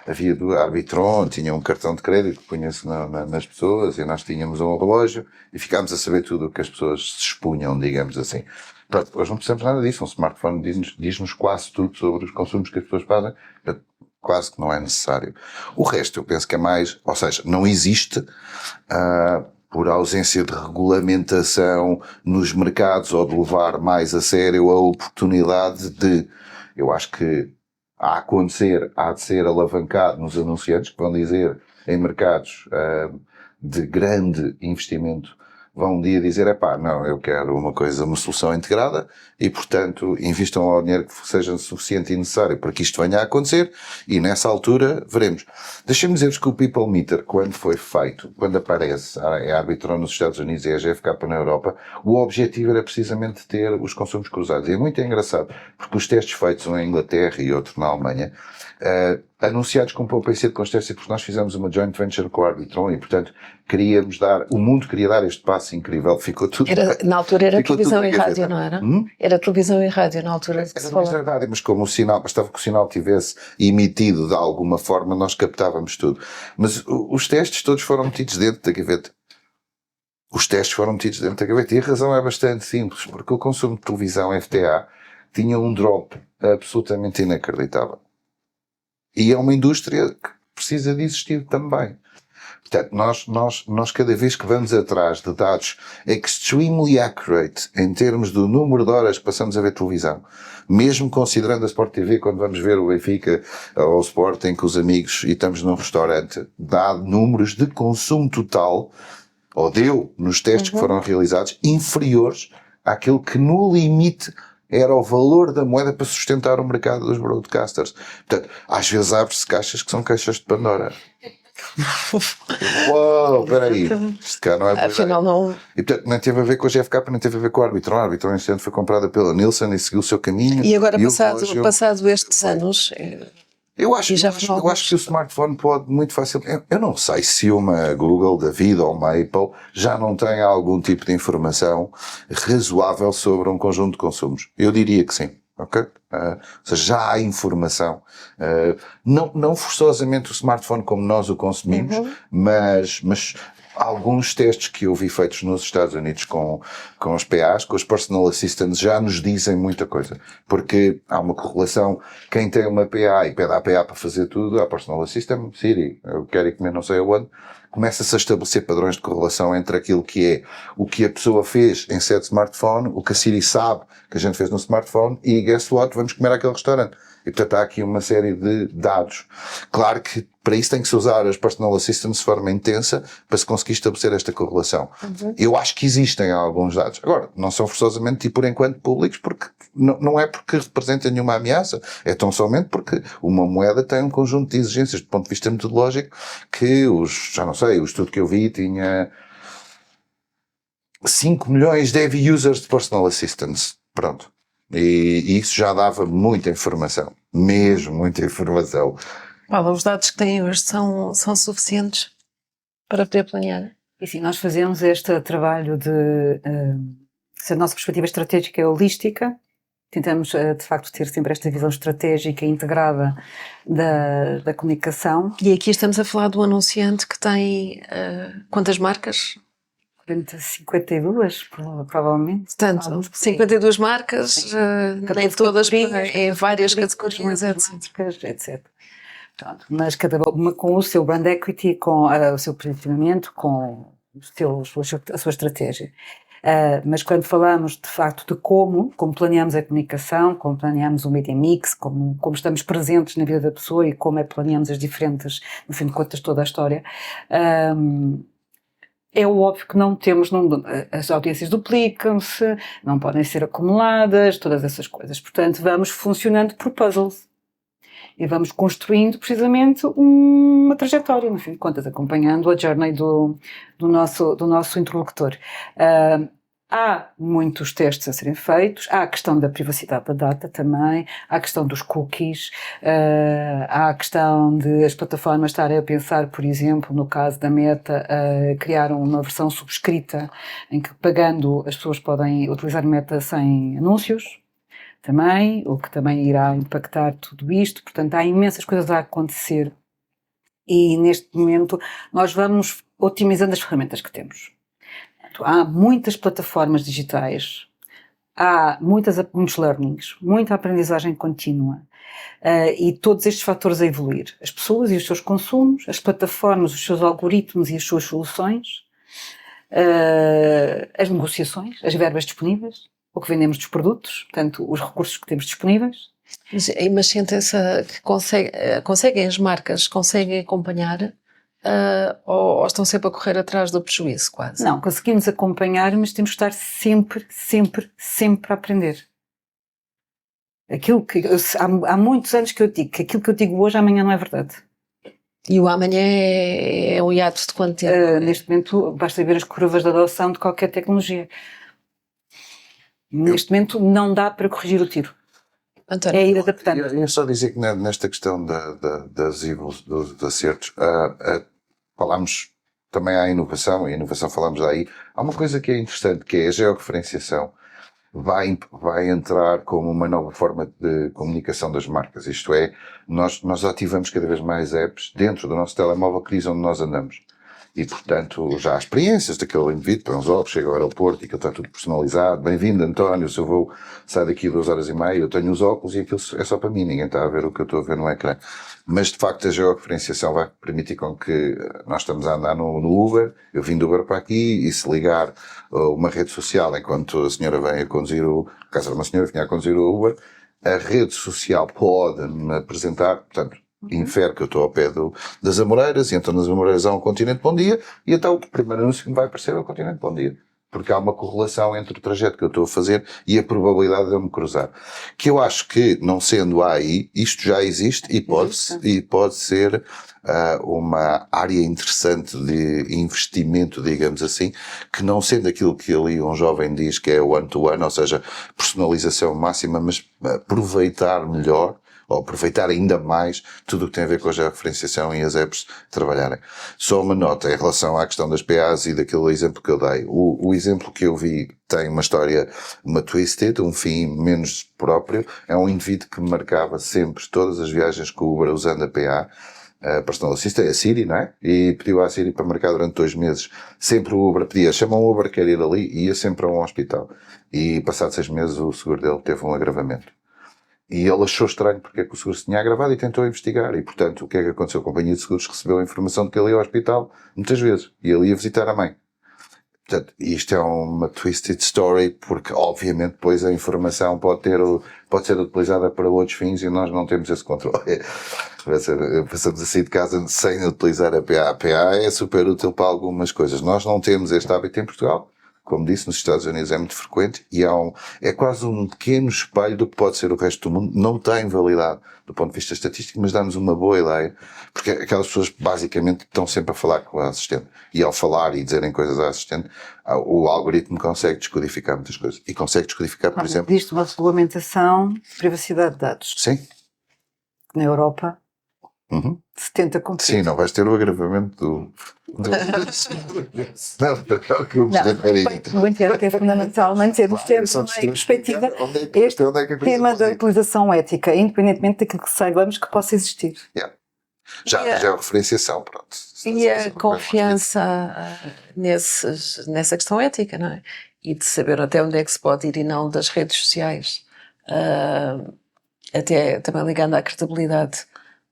havia do Arbitron, tinha um cartão de crédito que punha-se nas pessoas e nós tínhamos um relógio e ficámos a saber tudo o que as pessoas se expunham, digamos assim. Pronto, hoje não precisamos nada disso, um smartphone diz-nos quase tudo sobre os consumos que as pessoas fazem, quase que não é necessário. O resto eu penso que é mais, ou seja, não existe por ausência de regulamentação nos mercados ou de levar mais a sério a oportunidade de, eu acho que há de ser alavancado nos anunciantes que vão dizer em mercados de grande investimento, vão um dia dizer, não, eu quero uma solução integrada e, portanto, invistam lá o dinheiro que seja suficiente e necessário para que isto venha a acontecer e nessa altura veremos. Deixem-me dizer-vos que o People Meter, quando foi feito, quando aparece a Arbitron nos Estados Unidos e a GFK na Europa, o objetivo era precisamente ter os consumos cruzados. E é muito engraçado, porque os testes feitos um em Inglaterra e outro na Alemanha, anunciados com poupança de consistência, porque nós fizemos uma joint venture com a Arbitron e, portanto, o mundo queria dar este passo incrível, ficou tudo... Na altura era televisão e rádio, não era? Era televisão e rádio na altura. Era rádio, mas como o sinal, bastava que o sinal tivesse emitido de alguma forma, nós captávamos tudo. Mas os testes todos foram metidos dentro da gaveta. E a razão é bastante simples, porque o consumo de televisão FTA tinha um drop absolutamente inacreditável. E é uma indústria que precisa de existir também. Portanto, nós cada vez que vamos atrás de dados extremely accurate em termos do número de horas que passamos a ver televisão, mesmo considerando a Sport TV, quando vamos ver o Benfica ou o Sporting com os amigos e estamos num restaurante, dá números de consumo total, ou deu, nos testes que foram realizados, inferiores àquilo que no limite era o valor da moeda para sustentar o mercado dos broadcasters. Portanto, às vezes abre-se caixas que são caixas de Pandora. Uau, peraí, isto cá não é boa Afinal ideia. não... E portanto nem teve a ver com a GFK, nem teve a ver com a Arbitron. A Arbitron este ano foi comprada pela Nielsen e seguiu o seu caminho. E agora, passado estes anos... Eu acho que o smartphone pode muito facilmente... Eu não sei se uma Google da vida ou uma Apple já não tem algum tipo de informação razoável sobre um conjunto de consumos. Eu diria que sim. Ok? Ou seja, já há informação. Não forçosamente o smartphone como nós o consumimos, mas alguns testes que eu vi feitos nos Estados Unidos com os PAs, com os Personal Assistants, já nos dizem muita coisa. Porque há uma correlação. Quem tem uma PA e pede à PA para fazer tudo, a Personal Assistant, Siri, eu quero ir comer não sei aonde, começa-se a estabelecer padrões de correlação entre aquilo que é o que a pessoa fez em set smartphone, o que a Siri sabe que a gente fez no smartphone e guess what, vamos comer àquele restaurante. E portanto há aqui uma série de dados. Claro que para isso tem que se usar as Personal Assistants de forma intensa para se conseguir estabelecer esta correlação. Eu acho que existem alguns dados. Agora, não são forçosamente e por enquanto públicos, porque não é porque representem nenhuma ameaça, é tão somente porque uma moeda tem um conjunto de exigências do ponto de vista metodológico que o estudo que eu vi tinha 5 milhões de heavy users de Personal Assistants. Pronto. E isso já dava muita informação. Mesmo muita informação. Paulo, os dados que têm hoje são suficientes para poder planear? E sim, nós fazemos este trabalho se a nossa perspectiva estratégica é holística, tentamos de facto ter sempre esta visão estratégica integrada da comunicação. E aqui estamos a falar do anunciante que tem quantas marcas? 52, provavelmente. Portanto, 52 marcas, nem todas em várias categorias, etc. Pronto, mas cada uma com o seu brand equity, com o seu posicionamento, com a sua estratégia. Mas quando falamos de facto de como planeamos a comunicação, como planeamos o media mix, como estamos presentes na vida da pessoa e como planeamos as diferentes, no fim de contas, toda a história, é óbvio que as audiências duplicam-se, não podem ser acumuladas, todas essas coisas. Portanto, vamos funcionando por puzzles. E vamos construindo precisamente uma trajetória, no fim de contas, acompanhando a journey do nosso interlocutor. Há muitos testes a serem feitos, há a questão da privacidade da data também, há a questão dos cookies, há a questão de as plataformas estarem a pensar, por exemplo, no caso da Meta, criar uma versão subscrita em que pagando as pessoas podem utilizar Meta sem anúncios também, o que também irá impactar tudo isto. Portanto, há imensas coisas a acontecer e neste momento nós vamos otimizando as ferramentas que temos. Há muitas plataformas digitais, há muitos learnings, muita aprendizagem contínua e todos estes fatores a evoluir. As pessoas e os seus consumos, as plataformas, os seus algoritmos e as suas soluções, as negociações, as verbas disponíveis, o que vendemos dos produtos, portanto, os recursos que temos disponíveis. Mas sente-se que conseguem as marcas, conseguem acompanhar ou estão sempre a correr atrás do prejuízo, quase? Não, conseguimos acompanhar, mas temos que estar sempre a aprender. Aquilo que há muitos anos que eu digo, que aquilo que eu digo hoje, amanhã não é verdade. E o amanhã é um hiato de quanto tempo? Neste momento, basta ver as curvas de adoção de qualquer tecnologia. Neste momento não dá para corrigir o tiro. António, é ir adaptando. Eu só dizer que nesta questão dos acertos, falámos também à inovação, e a inovação falamos daí. Há uma coisa que é interessante, que é a georreferenciação. Vai entrar como uma nova forma de comunicação das marcas. Isto é, nós ativamos cada vez mais apps dentro do nosso telemóvel que diz onde nós andamos. E, portanto, já há experiências daquele indivíduo, para uns óculos, chega ao aeroporto e aquilo está tudo personalizado. Bem-vindo, António, se eu vou sair daqui 2h30, eu tenho os óculos e aquilo é só para mim, ninguém está a ver o que eu estou a ver no ecrã. Mas, de facto, a georreferenciação vai permitir com que nós estamos a andar no Uber, eu vim do Uber para aqui, e se ligar uma rede social enquanto a senhora vem a conduzir caso era uma senhora que vinha a conduzir o Uber, a rede social pode-me apresentar, portanto, infere que eu estou ao pé das Amoreiras, e então nas Amoreiras há um Continente Bom Dia, e então o primeiro anúncio que me vai aparecer é o Continente Bom Dia. Porque há uma correlação entre o trajeto que eu estou a fazer e a probabilidade de eu me cruzar. Que eu acho que, não sendo AI, isto já existe e pode ser uma área interessante de investimento, digamos assim, que não sendo aquilo que ali um jovem diz que é one-to-one, ou seja, personalização máxima, mas aproveitar melhor, ou aproveitar ainda mais tudo o que tem a ver com a georreferenciação e as apps trabalharem. Só uma nota em relação à questão das PAs e daquele exemplo que eu dei. O exemplo que eu vi tem uma história, uma twisted, um fim menos próprio. É um indivíduo que marcava sempre todas as viagens com o Uber usando a PA. A personal assistant, a Siri, não é? E pediu à Siri para marcar durante 2 meses. Sempre o Uber pedia, chama um Uber, quer ir ali, e ia sempre a um hospital. E passado 6 meses o seguro dele teve um agravamento. E ele achou estranho porque é que o seguro se tinha agravado e tentou investigar. E, portanto, o que é que aconteceu? A companhia de seguros recebeu a informação de que ele ia ao hospital muitas vezes. E ele ia visitar a mãe. Portanto, isto é uma twisted story porque, obviamente, depois a informação pode ser utilizada para outros fins e nós não temos esse controle. Passamos assim de casa sem utilizar a PA. A PA é super útil para algumas coisas. Nós não temos este hábito em Portugal. Como disse, nos Estados Unidos é muito frequente e é quase um pequeno espelho do que pode ser o resto do mundo. Não tem validade do ponto de vista estatístico, mas dá-nos uma boa ideia, porque aquelas pessoas basicamente estão sempre a falar com a assistente. E ao falar e dizerem coisas à assistente, o algoritmo consegue descodificar muitas coisas. E consegue descodificar, por exemplo... Existe uma regulamentação de privacidade de dados. Sim. Na Europa, se tenta cumprir. Sim, não vais ter o agravamento não, eu entendo que é fundamental mantermos uma perspectiva este tema da utilização ética, independentemente daquilo que saibamos que possa existir. Já é a referenciação, pronto. E a confiança nessa questão ética, não é? E de saber até onde é que se pode ir e não das redes sociais. Até também ligando à credibilidade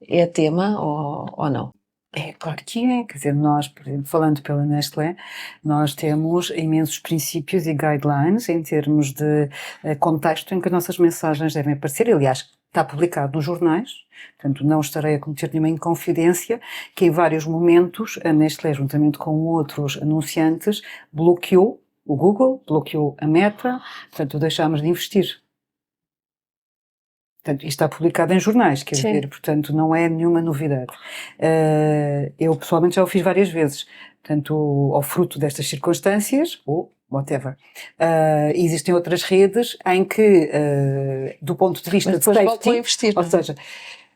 é tema ou não? É claro que é, quer dizer, nós, por exemplo, falando pela Nestlé, nós temos imensos princípios e guidelines em termos de contexto em que as nossas mensagens devem aparecer. Aliás, está publicado nos jornais, portanto não estarei a cometer nenhuma inconfidência, que em vários momentos a Nestlé, juntamente com outros anunciantes, bloqueou o Google, bloqueou a Meta, portanto deixámos de investir. Portanto, isto está publicado em jornais, quer Sim. dizer, portanto, não é nenhuma novidade. Eu, pessoalmente, já o fiz várias vezes. Portanto, ao fruto destas circunstâncias, ou whatever. Existem outras redes em que, do ponto de vista Mas de depois voltam a safety, investir, ou não é? seja,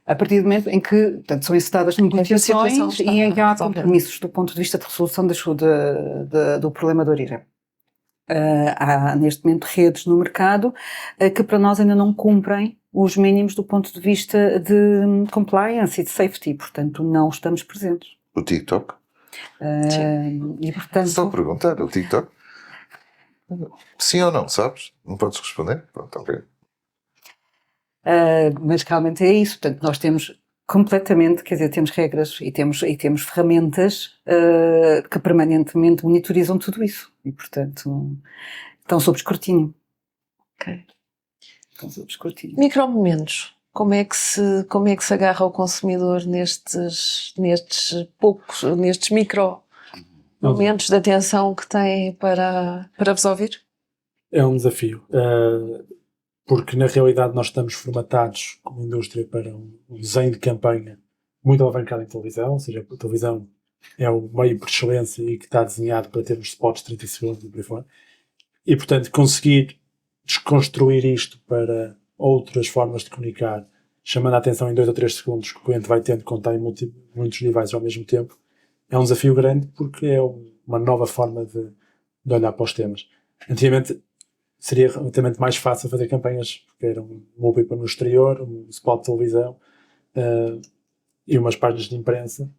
a partir do momento em que, portanto, são encetadas negociações situação e em que há está resolvida. compromissos do ponto de vista de resolução do problema de origem. Há neste momento redes no mercado que para nós ainda não cumprem os mínimos do ponto de vista de compliance e de safety, portanto não estamos presentes. O TikTok? E portanto... Só perguntar, o TikTok? Sim ou não, sabes? Não podes responder? Pronto, ok. Mas realmente é isso, portanto nós temos completamente, quer dizer, temos regras e temos ferramentas que permanentemente monitorizam tudo isso e portanto estão sob escrutínio. Ok. Estão sob escrutínio. Micromomentos. Como é que se agarra ao consumidor nestes micro momentos de atenção que tem para vos ouvir? É um desafio, porque na realidade nós estamos formatados como indústria para um desenho de campanha muito alavancado em televisão, ou seja, a televisão é o meio por excelência e que está desenhado para termos spots de 30 segundos e por aí fora. E, portanto, conseguir desconstruir isto para outras formas de comunicar, chamando a atenção em 2 ou 3 segundos que o cliente vai tendo que contar em muitos níveis ao mesmo tempo, é um desafio grande porque é uma nova forma de olhar para os temas. Antigamente seria relativamente mais fácil fazer campanhas, porque era um wallpaper no exterior, um spot de televisão e umas páginas de imprensa.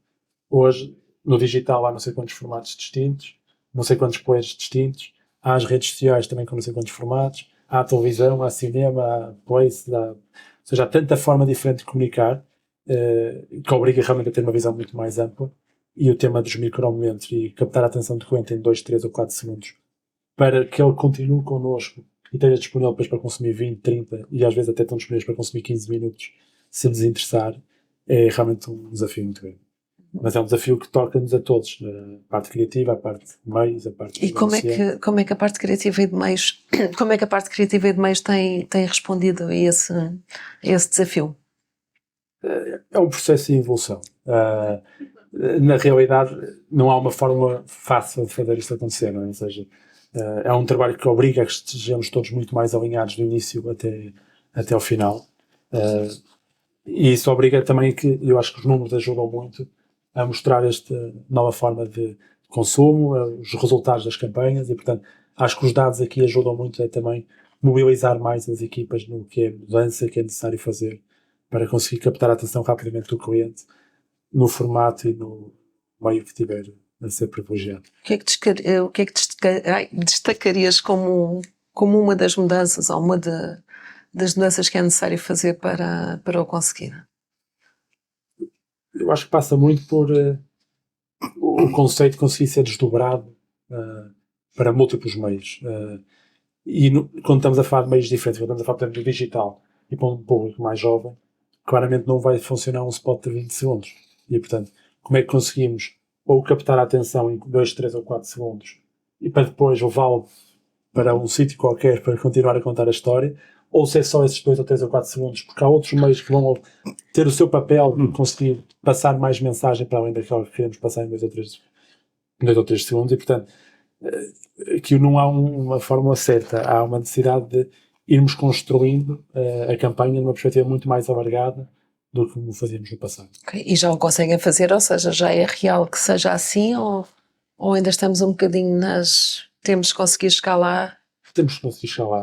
Hoje, no digital, há não sei quantos formatos distintos, não sei quantos players distintos, há as redes sociais também com não sei quantos formatos, há a televisão, há cinema, há place, ou seja, há tanta forma diferente de comunicar que obriga realmente a ter uma visão muito mais ampla. E o tema dos micromomentos e captar a atenção do cliente em 2, 3 ou 4 segundos para que ele continue connosco e esteja disponível depois para consumir 20, 30 e às vezes até estão disponíveis para consumir 15 minutos se desinteressar, é realmente um desafio muito grande. Mas é um desafio que toca-nos a todos, a parte criativa, a parte de meios, a parte E como é que a parte criativa e de meios, tem respondido a esse desafio? É um processo de evolução. Na realidade, não há uma fórmula fácil de fazer isto acontecer, não é? Ou seja, é um trabalho que obriga a que estejamos todos muito mais alinhados do início até ao final. E isso obriga também que, eu acho que os números ajudam muito a mostrar esta nova forma de consumo, os resultados das campanhas e, portanto, acho que os dados aqui ajudam muito a também mobilizar mais as equipas no que é mudança que é necessário fazer para conseguir captar a atenção rapidamente do cliente no formato e no meio que tiver a ser privilegiado. O que é que destacarias como uma das mudanças ou uma das mudanças que é necessário fazer para o conseguir? Eu acho que passa muito por o conceito conseguir ser desdobrado para múltiplos meios. Quando estamos a falar de meios diferentes, quando estamos a falar, por exemplo, do digital e para um público mais jovem, claramente não vai funcionar um spot de 20 segundos. E, portanto, como é que conseguimos ou captar a atenção em 2, 3 ou 4 segundos e para depois levá-lo para um sítio qualquer para continuar a contar a história, ou se é só esses 2 ou 3 ou 4 segundos, porque há outros meios que vão ter o seu papel de conseguir passar mais mensagem para além daquela que queremos passar em 2 ou 3 segundos e, portanto, aqui não há uma fórmula certa, há uma necessidade de irmos construindo a campanha numa perspectiva muito mais alargada do que fazíamos no passado. Okay. E já o conseguem fazer, ou seja, já é real que seja assim ou ainda estamos um bocadinho temos de conseguir chegar lá? Temos que conseguir chegar lá.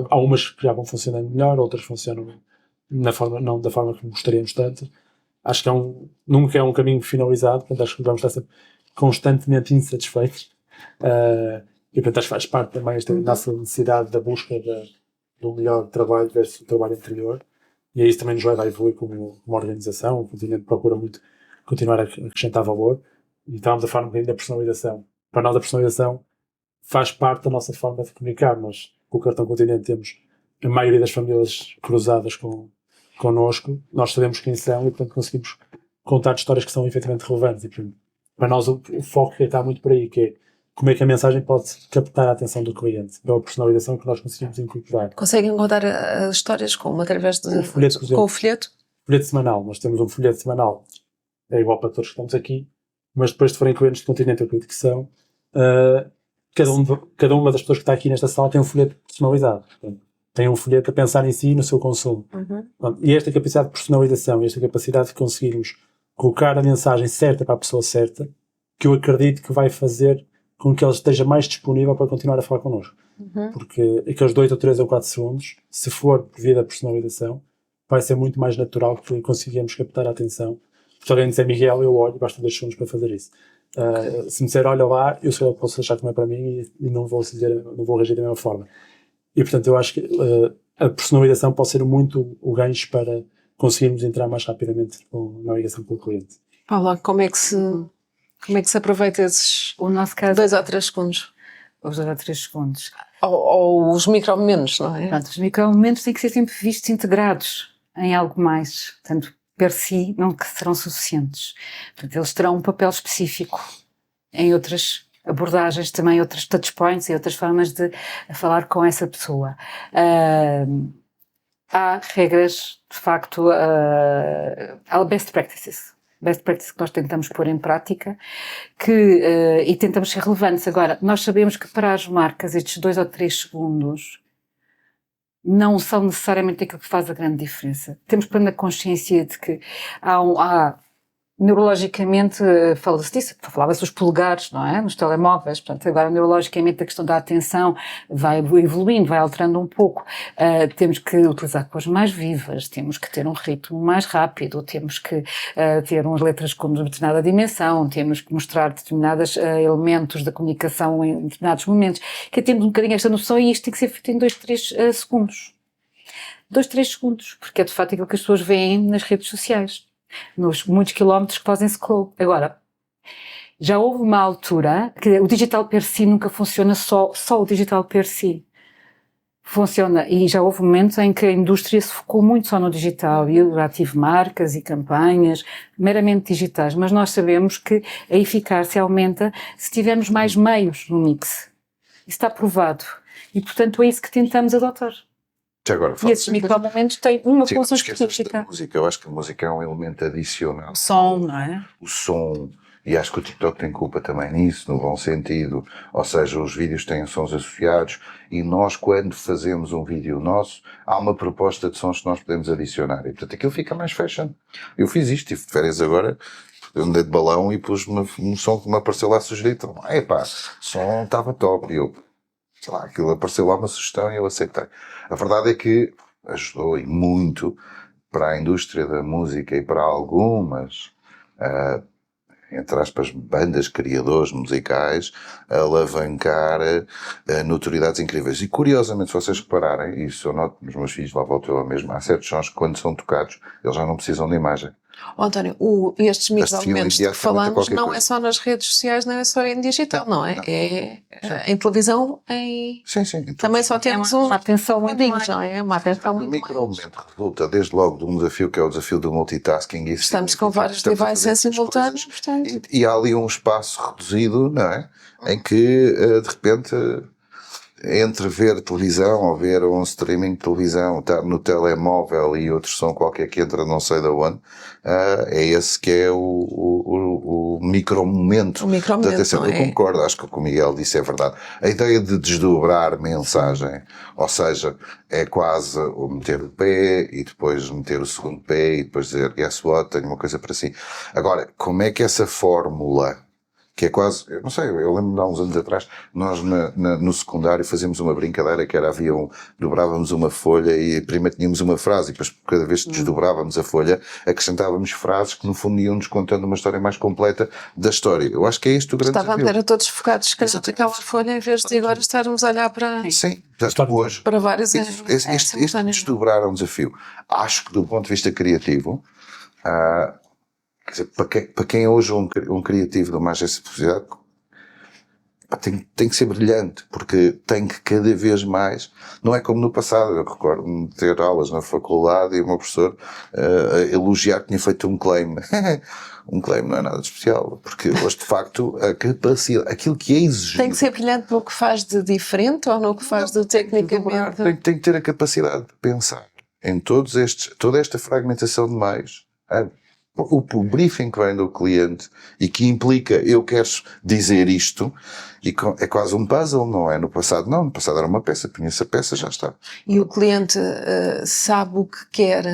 Há umas que já vão funcionando melhor, outras funcionam não da forma que gostaríamos tanto. Acho que nunca é um caminho finalizado, portanto acho que vamos estar sempre constantemente insatisfeitos. E portanto acho que faz parte também esta nossa necessidade da busca do melhor trabalho versus o trabalho anterior. e isso também nos leva a evoluir como uma organização. O Continente procura muito continuar a acrescentar valor, e estávamos a falar um bocadinho da personalização. Para nós a personalização faz parte da nossa forma de comunicar. Nós, com o Cartão Continente, temos a maioria das famílias cruzadas connosco, nós sabemos quem são e, portanto, conseguimos contar histórias que são efetivamente relevantes. E, portanto, para nós o foco está muito por aí, que é como é que a mensagem pode captar a atenção do cliente, pela personalização que nós conseguimos incorporar. Conseguem contar as histórias como? Através de... O folheto, por exemplo. Com o folheto? Folheto semanal. Nós temos um folheto semanal, é igual para todos que estamos aqui, mas depois, se forem clientes do Continente, eu acredito que são, cada uma das pessoas que está aqui nesta sala tem um folheto personalizado. Portanto, tem um folheto a pensar em si e no seu consumo. E esta capacidade de personalização, esta capacidade de conseguirmos colocar a mensagem certa para a pessoa certa, que eu acredito que vai fazer com que ele esteja mais disponível para continuar a falar connosco. Porque aqueles 2 ou 3 ou 4 segundos, se for devido à personalização, vai ser muito mais natural que conseguimos captar a atenção. Se alguém disser Miguel, eu olho, basta 2 segundos para fazer isso. Se me disser olha lá, eu sei que posso achar que não é para mim e não vou reagir da mesma forma. E portanto eu acho que a personalização pode ser muito o gancho para conseguirmos entrar mais rapidamente na ligação com o cliente. Paula, como é que se aproveita esses O nosso caso, 2 ou 3 segundos? os 2 ou 3 segundos. Ou os micromomentos, não é? Pronto, os micromomentos têm que ser sempre vistos integrados em algo mais. Portanto, per si, não que serão suficientes. Portanto, eles terão um papel específico em outras abordagens, também outros touchpoints e outras formas de falar com essa pessoa. Há regras, de facto, há best practices que nós tentamos pôr em prática e tentamos ser relevantes. Agora, nós sabemos que para as marcas estes 2 ou 3 segundos não são necessariamente aquilo que faz a grande diferença. Temos plena consciência de que há neurologicamente, fala-se disso, falava-se dos polegares, não é? Nos telemóveis, portanto, agora neurologicamente a questão da atenção vai evoluindo, vai alterando um pouco. Temos que utilizar cores mais vivas, temos que ter um ritmo mais rápido, temos que ter umas letras com determinada dimensão, temos que mostrar determinados elementos da comunicação em determinados momentos, que temos um bocadinho esta noção e isto tem que ser feito em 2, 3 segundos. 2, 3 segundos, porque é de facto aquilo que as pessoas veem nas redes sociais. Nos muitos quilómetros que fazem scroll. Agora, já houve uma altura que o digital per si nunca funciona só o digital per si. Funciona, e já houve momentos em que a indústria se focou muito só no digital, e eu já tive marcas e campanhas meramente digitais, mas nós sabemos que a eficácia aumenta se tivermos mais meios no mix. Isso está provado. E, portanto, é isso que tentamos adotar. Agora, E esses micromomentos têm uma função específica. Música. Eu acho que a música é um elemento adicional. O som, não é? O som, e acho que o TikTok tem culpa também nisso, no bom sentido. Ou seja, os vídeos têm sons associados e nós, quando fazemos um vídeo nosso, há uma proposta de sons que nós podemos adicionar. E, portanto, aquilo fica mais fashion. Eu fiz isto, tive de férias agora, eu andei de balão e pus-me um som que me apareceu lá sugerido. Epá, o som estava top. E eu, sei lá, aquilo apareceu lá uma sugestão e eu aceitei. A verdade é que ajudou e muito para a indústria da música e para algumas, entre aspas, bandas, criadores musicais, alavancar notoriedades incríveis. E curiosamente, se vocês repararem, isso eu noto nos meus filhos, lá volto eu a mesma, há certos sons que quando são tocados, eles já não precisam de imagem. António, estes micromomentos de que falamos não é só nas redes sociais, não é só em digital, não é? É em televisão, Sim. também só temos uma atenção muito mais, não é? Uma atenção muito mais. O micromomento resulta desde logo de um desafio que é o desafio do multitasking. Estamos com vários devices em simultâneo, portanto. E há ali um espaço reduzido, não é? Em que, de repente, entre ver televisão ou ver um streaming de televisão, estar no telemóvel e outro som qualquer que entra não sei de onde, é esse que é o micromomento da atenção. Eu concordo, acho que o que o Miguel disse é verdade. A ideia de desdobrar mensagem, ou seja, é quase o meter o pé e depois meter o segundo pé e depois dizer guess what, tenho uma coisa para si. Agora, como é que essa fórmula que é quase, eu não sei, eu lembro de há uns anos atrás, nós no secundário fazíamos uma brincadeira que era, dobrávamos uma folha e primeiro tínhamos uma frase e depois cada vez que desdobrávamos a folha acrescentávamos frases que no fundo iam-nos contando uma história mais completa da história. Eu acho que é este o grande Estavam desafio. era todos focados, se calhar, naquela folha, em vez de agora estarmos a olhar para, Sim, hoje. para vários Este desdobrar é um desafio. Acho que do ponto de vista criativo, quer dizer, para quem é hoje um criativo de uma agência de publicidade, tem que ser brilhante, porque tem que cada vez mais, não é como no passado, eu recordo-me de ter aulas na faculdade e o meu professor elogiar que tinha feito um claim. Um claim não é nada de especial, porque hoje de facto a capacidade, aquilo que é exigido... Tem que ser brilhante no que faz de diferente ou no que faz de tecnicamente... Tem que ter a capacidade de pensar em toda esta fragmentação de meios. O briefing que vem do cliente e que implica eu quero dizer isto e é quase um puzzle, não é? No passado era uma peça, punha-se a peça, já está. E o cliente sabe o que quer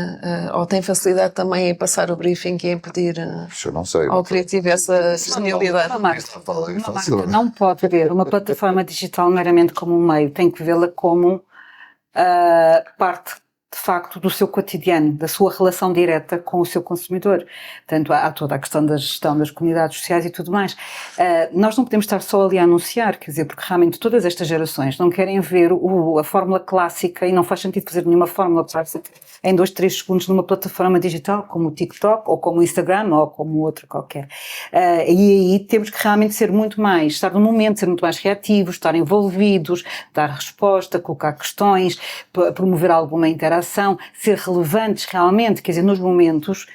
ou tem facilidade também em passar o briefing e em pedir Isso eu não sei. ao criativo essa genialidade. Uma marca não pode ver uma plataforma digital meramente como um meio, tem que vê-la como parte de facto do seu cotidiano, da sua relação direta com o seu consumidor. Portanto, há toda a questão da gestão das comunidades sociais e tudo mais. Nós não podemos estar só ali a anunciar, quer dizer, porque realmente todas estas gerações não querem ver a fórmula clássica e não faz sentido fazer nenhuma fórmula clássica em 2, 3 segundos numa plataforma digital como o TikTok ou como o Instagram ou como outra qualquer. E aí temos que realmente ser muito mais, estar no momento, ser muito mais reativos, estar envolvidos, dar resposta, colocar questões, promover alguma interação, ser relevantes realmente, quer dizer, nos momentos,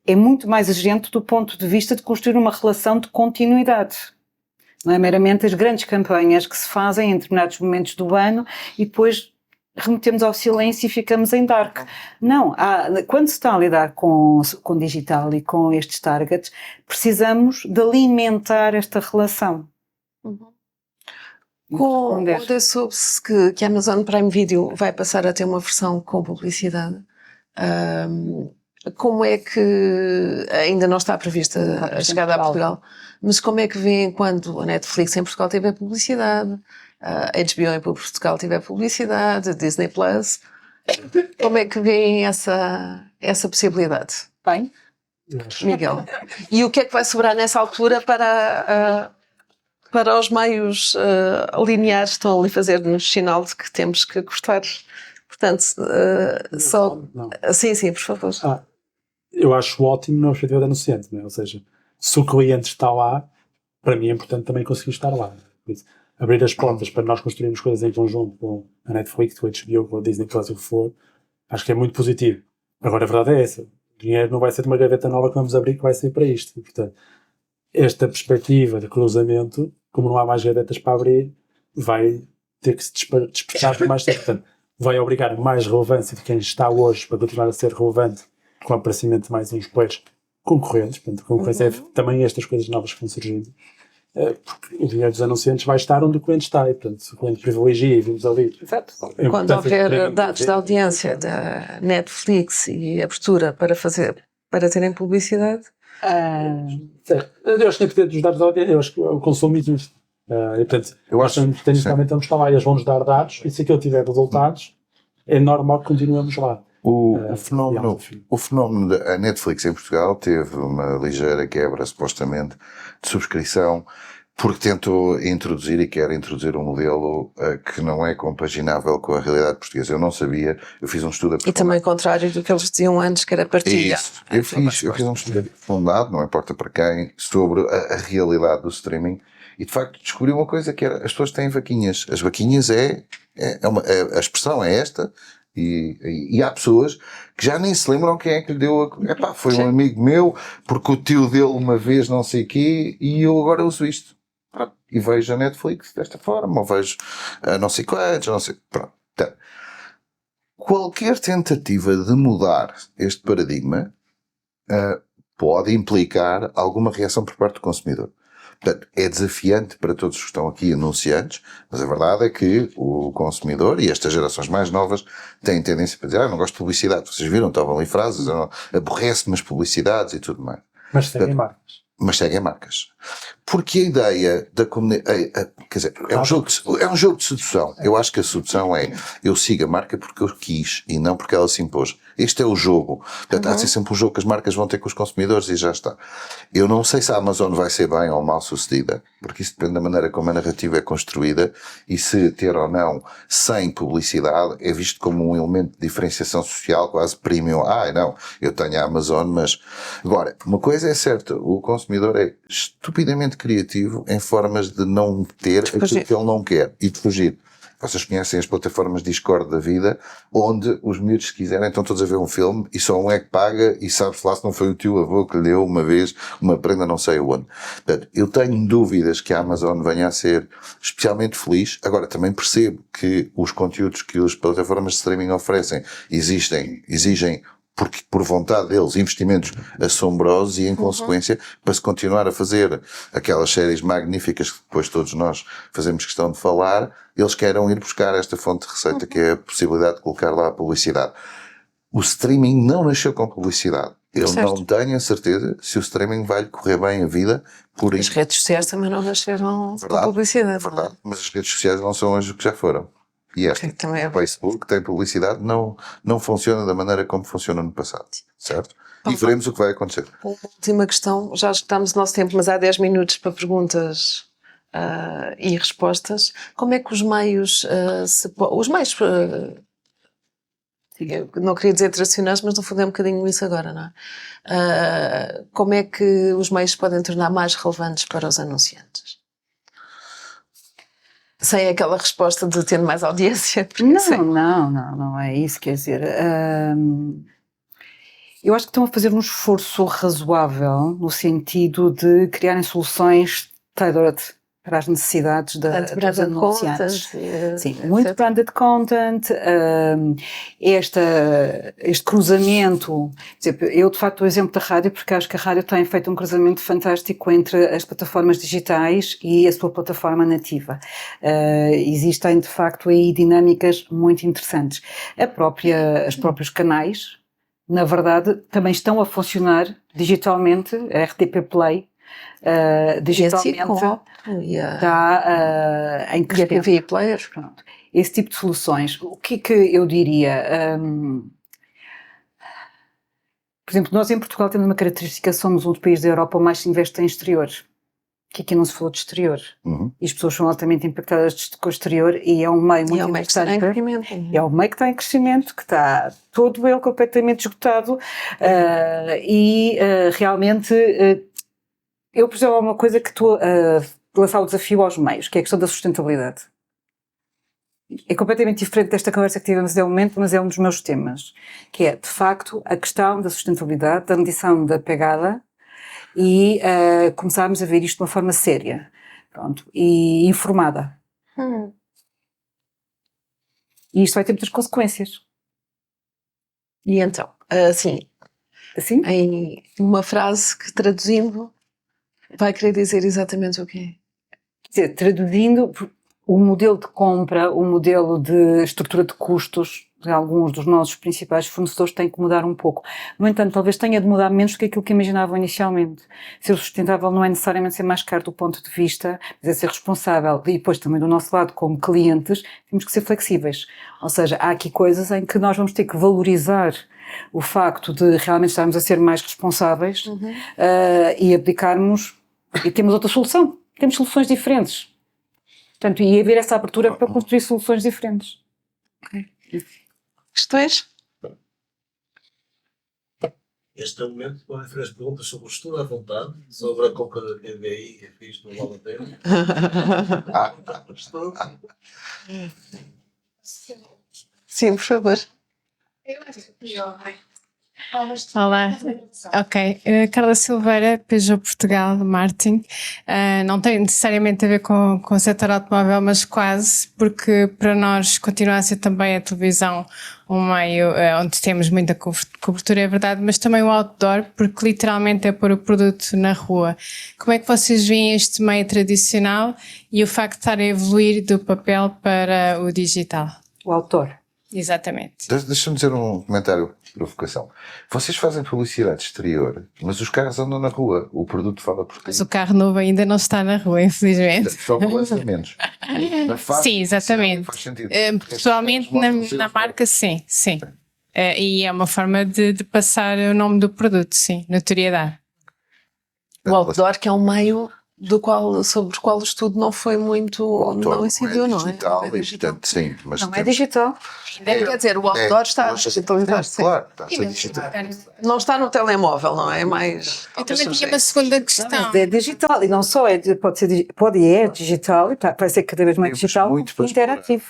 é muito mais exigente do ponto de vista de construir uma relação de continuidade. Não é meramente as grandes campanhas que se fazem em determinados momentos do ano e depois remetemos ao silêncio e ficamos em dark. Não, quando se está a lidar com digital e com estes targets, precisamos de alimentar esta relação. Onde soube-se que a Amazon Prime Video vai passar a ter uma versão com publicidade, como é que ainda não está prevista a chegada a Portugal, mas como é que vêem quando a Netflix em Portugal tiver publicidade, a HBO em Portugal tiver publicidade, a Disney Plus, como é que vêem essa possibilidade? Bem, Miguel, e o que é que vai sobrar nessa altura para os meios lineares que estão ali a fazer-nos sinal de que temos que gostar? Portanto, só... Não. Sim, por favor. Eu acho ótimo na perspectiva do anunciante, não é? Ou seja, se o cliente está lá, para mim é importante também conseguir estar lá. Por isso, abrir as portas para nós construirmos coisas em conjunto com a Netflix, com a HBO, com a Disney Plus, o que for, acho que é muito positivo. Agora, a verdade é essa. O dinheiro não vai ser de uma gaveta nova que vamos abrir que vai ser para isto. E, portanto, esta perspectiva de cruzamento, como não há mais gavetas para abrir, vai ter que se despertar por mais tempo. Portanto, vai obrigar mais relevância de quem está hoje para continuar a ser relevante com o aparecimento de mais uns players concorrentes. Portanto, a concorrência é também estas coisas novas que vão surgindo. Porque o dinheiro dos anunciantes vai estar onde o cliente está. E, portanto, se o cliente privilegia e vimos ali... Exato. Quando houver dados de audiência da Netflix e abertura para terem publicidade... Eu acho que tem dos dados de audiência, eu acho que o consumo existe. E, portanto, eu acho que tecnicamente vamos estar lá e eles vão-nos dar dados, e se aquilo tiver resultados, é normal que continuemos lá. O fenómeno da Netflix em Portugal teve uma ligeira quebra, supostamente, de subscrição, porque tentou introduzir e quer introduzir um modelo que não é compaginável com a realidade portuguesa. Eu não sabia, eu fiz um estudo... E também contrário do que eles diziam antes, que era partilha. Isso, eu fiz um estudo fundado, não importa para quem, sobre a realidade do streaming, e de facto descobri uma coisa que era, as pessoas têm vaquinhas. As vaquinhas a expressão é esta, e há pessoas que já nem se lembram quem é que lhe deu foi um amigo meu, porque o tio dele uma vez não sei o quê, e eu agora uso isto. Pronto. E vejo a Netflix desta forma, ou vejo não sei quantos, não sei... Pronto. Então, qualquer tentativa de mudar este paradigma pode implicar alguma reação por parte do consumidor. Portanto, é desafiante para todos os que estão aqui anunciantes, mas a verdade é que o consumidor e estas gerações mais novas têm tendência para dizer, não gosto de publicidade. Vocês viram, estavam ali frases, aborrece-me as publicidades e tudo mais. Mas seguem marcas. Mas seguem marcas. Porque a ideia da comunidade, quer dizer, é um jogo de sedução. Eu acho que a sedução é, eu sigo a marca porque eu quis e não porque ela se impôs. Este é o jogo. Portanto, há de ser sempre um jogo que as marcas vão ter com os consumidores e já está. Eu não sei se a Amazon vai ser bem ou mal sucedida, porque isso depende da maneira como a narrativa é construída e se ter ou não sem publicidade é visto como um elemento de diferenciação social quase premium. Não, eu tenho a Amazon, mas... Agora, uma coisa é certa, o consumidor é estupidamente criativo em formas de não ter aquilo que ele não quer e de fugir. Vocês conhecem as plataformas Discord da vida, onde os miúdos, se quiserem, estão todos a ver um filme e só um é que paga e sabe-se lá se não foi o tio avô que lhe deu uma vez uma prenda não sei onde. Portanto, eu tenho dúvidas que a Amazon venha a ser especialmente feliz. Agora, também percebo que os conteúdos que as plataformas de streaming oferecem exigem porque por vontade deles, investimentos assombrosos e em consequência, para se continuar a fazer aquelas séries magníficas que depois todos nós fazemos questão de falar, eles queiram ir buscar esta fonte de receita que é a possibilidade de colocar lá a publicidade. O streaming não nasceu com publicidade. Eu não tenho a certeza se o streaming vai-lhe correr bem a vida por aí. As redes sociais também não nasceram com publicidade. Verdade, mas as redes sociais não são as que já foram. E esta, o Facebook tem publicidade, não funciona da maneira como funcionou no passado, certo? E veremos o que vai acontecer. Uma última questão, já esgotamos o nosso tempo, mas há 10 minutos para perguntas e respostas. Como é que os meios, eu não queria dizer tradicionais, mas no fundo é um bocadinho isso agora, não é? Como é que os meios podem tornar mais relevantes para os anunciantes? Sem aquela resposta de ter mais audiência. Não é isso, quer dizer, eu acho que estão a fazer um esforço razoável no sentido de criarem soluções tailored para as necessidades dos anunciantes. Sim, muito branded content, este cruzamento. Eu, de facto, o exemplo da rádio, porque acho que a rádio tem feito um cruzamento fantástico entre as plataformas digitais e a sua plataforma nativa. Existem, de facto, aí dinâmicas muito interessantes. Os próprios canais, na verdade, também estão a funcionar digitalmente, a RTP Play, digitalmente está em crescimento. E a Player. Pronto. Esse tipo de soluções. O que é que eu diria? Por exemplo, nós em Portugal temos uma característica, somos um dos países da Europa onde mais se investe em exterior. Que aqui não se falou de exterior. E as pessoas são altamente impactadas com o exterior e é um meio muito interessante. É um meio que está em crescimento, que está todo ele completamente esgotado realmente eu, por exemplo, há uma coisa que estou a lançar o desafio aos meios, que é a questão da sustentabilidade. É completamente diferente desta conversa que tivemos até o momento, mas é um dos meus temas, que é, de facto, a questão da sustentabilidade, da medição da pegada e começarmos a ver isto de uma forma séria, pronto, e informada. E isto vai ter muitas consequências. E então, assim? Em uma frase que traduzindo vai querer dizer exatamente o quê? Quer dizer, traduzindo, o modelo de compra, o modelo de estrutura de custos de alguns dos nossos principais fornecedores tem que mudar um pouco. No entanto, talvez tenha de mudar menos do que aquilo que imaginavam inicialmente. Ser sustentável não é necessariamente ser mais caro do ponto de vista, mas é ser responsável. E depois também do nosso lado, como clientes, temos que ser flexíveis. Ou seja, há aqui coisas em que nós vamos ter que valorizar o facto de realmente estarmos a ser mais responsáveis e abdicarmos, e temos outra solução. Temos soluções diferentes. Portanto, e haver essa abertura para construir soluções diferentes. Ok. Questões? Este é o momento para fazer as perguntas sobre o estudo à vontade, sobre a compra da TVI, que fiz no Vale a Pena. Sim, por favor. Eu acho que pior. Olá, ok. Carla Silveira, Peugeot Portugal, Martin. Não tem necessariamente a ver com o setor automóvel, mas quase, porque para nós continua a ser também a televisão um meio onde temos muita cobertura, é verdade, mas também o outdoor, porque literalmente é pôr o produto na rua. Como é que vocês veem este meio tradicional e o facto de estar a evoluir do papel para o digital? O autor. Exatamente. Deixa-me dizer um comentário de provocação. Vocês fazem publicidade exterior, mas os carros andam na rua. O produto fala por Mas o carro novo ainda não está na rua, infelizmente. Só com lançamentos. Mas Sim, exatamente. Faz sentido. Pessoalmente, na marca, sim. E é uma forma de passar o nome do produto, sim, notoriedade. O outdoor, que é um meio sobre o qual o estudo não foi muito, não incidiu, não é? Digital, e, portanto, sim, mas Não é digital. Quer dizer, o outdoor está digitalizado, sim. Claro, está a ser digital. Não está no telemóvel, não é? É mais... Eu também tinha uma segunda questão. Mas é digital e não só pode e é digital e vai ser cada vez mais Temos digital muito e para interativo.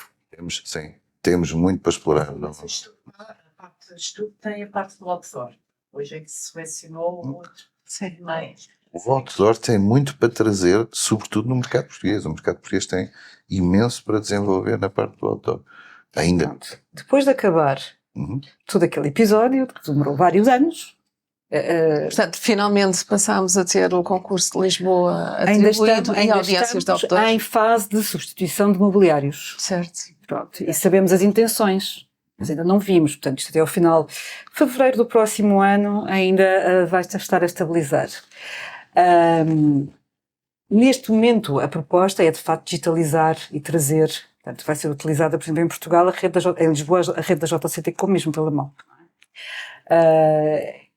Temos muito para explorar. Não? A parte do estudo tem a parte do outdoor. Hoje é que se selecionou o outro. Sim. Mas O outdoor tem muito para trazer, sobretudo no mercado português. O mercado português tem imenso para desenvolver na parte do outdoor. Ainda. Depois de acabar Uhum. todo aquele episódio, que demorou vários anos, Portanto, finalmente passámos a ter o concurso de Lisboa ainda atribuído em ainda audiências de estamos outdoor. em fase de substituição de mobiliários. Certo. Pronto, e sabemos as intenções, mas ainda não vimos. Portanto, isto até ao final de fevereiro do próximo ano ainda vai estar a estabilizar. Neste momento, a proposta é de facto digitalizar e trazer. Portanto, vai ser utilizada, por exemplo, em Portugal, em Lisboa, a rede da JCDecom, mesmo pela mão.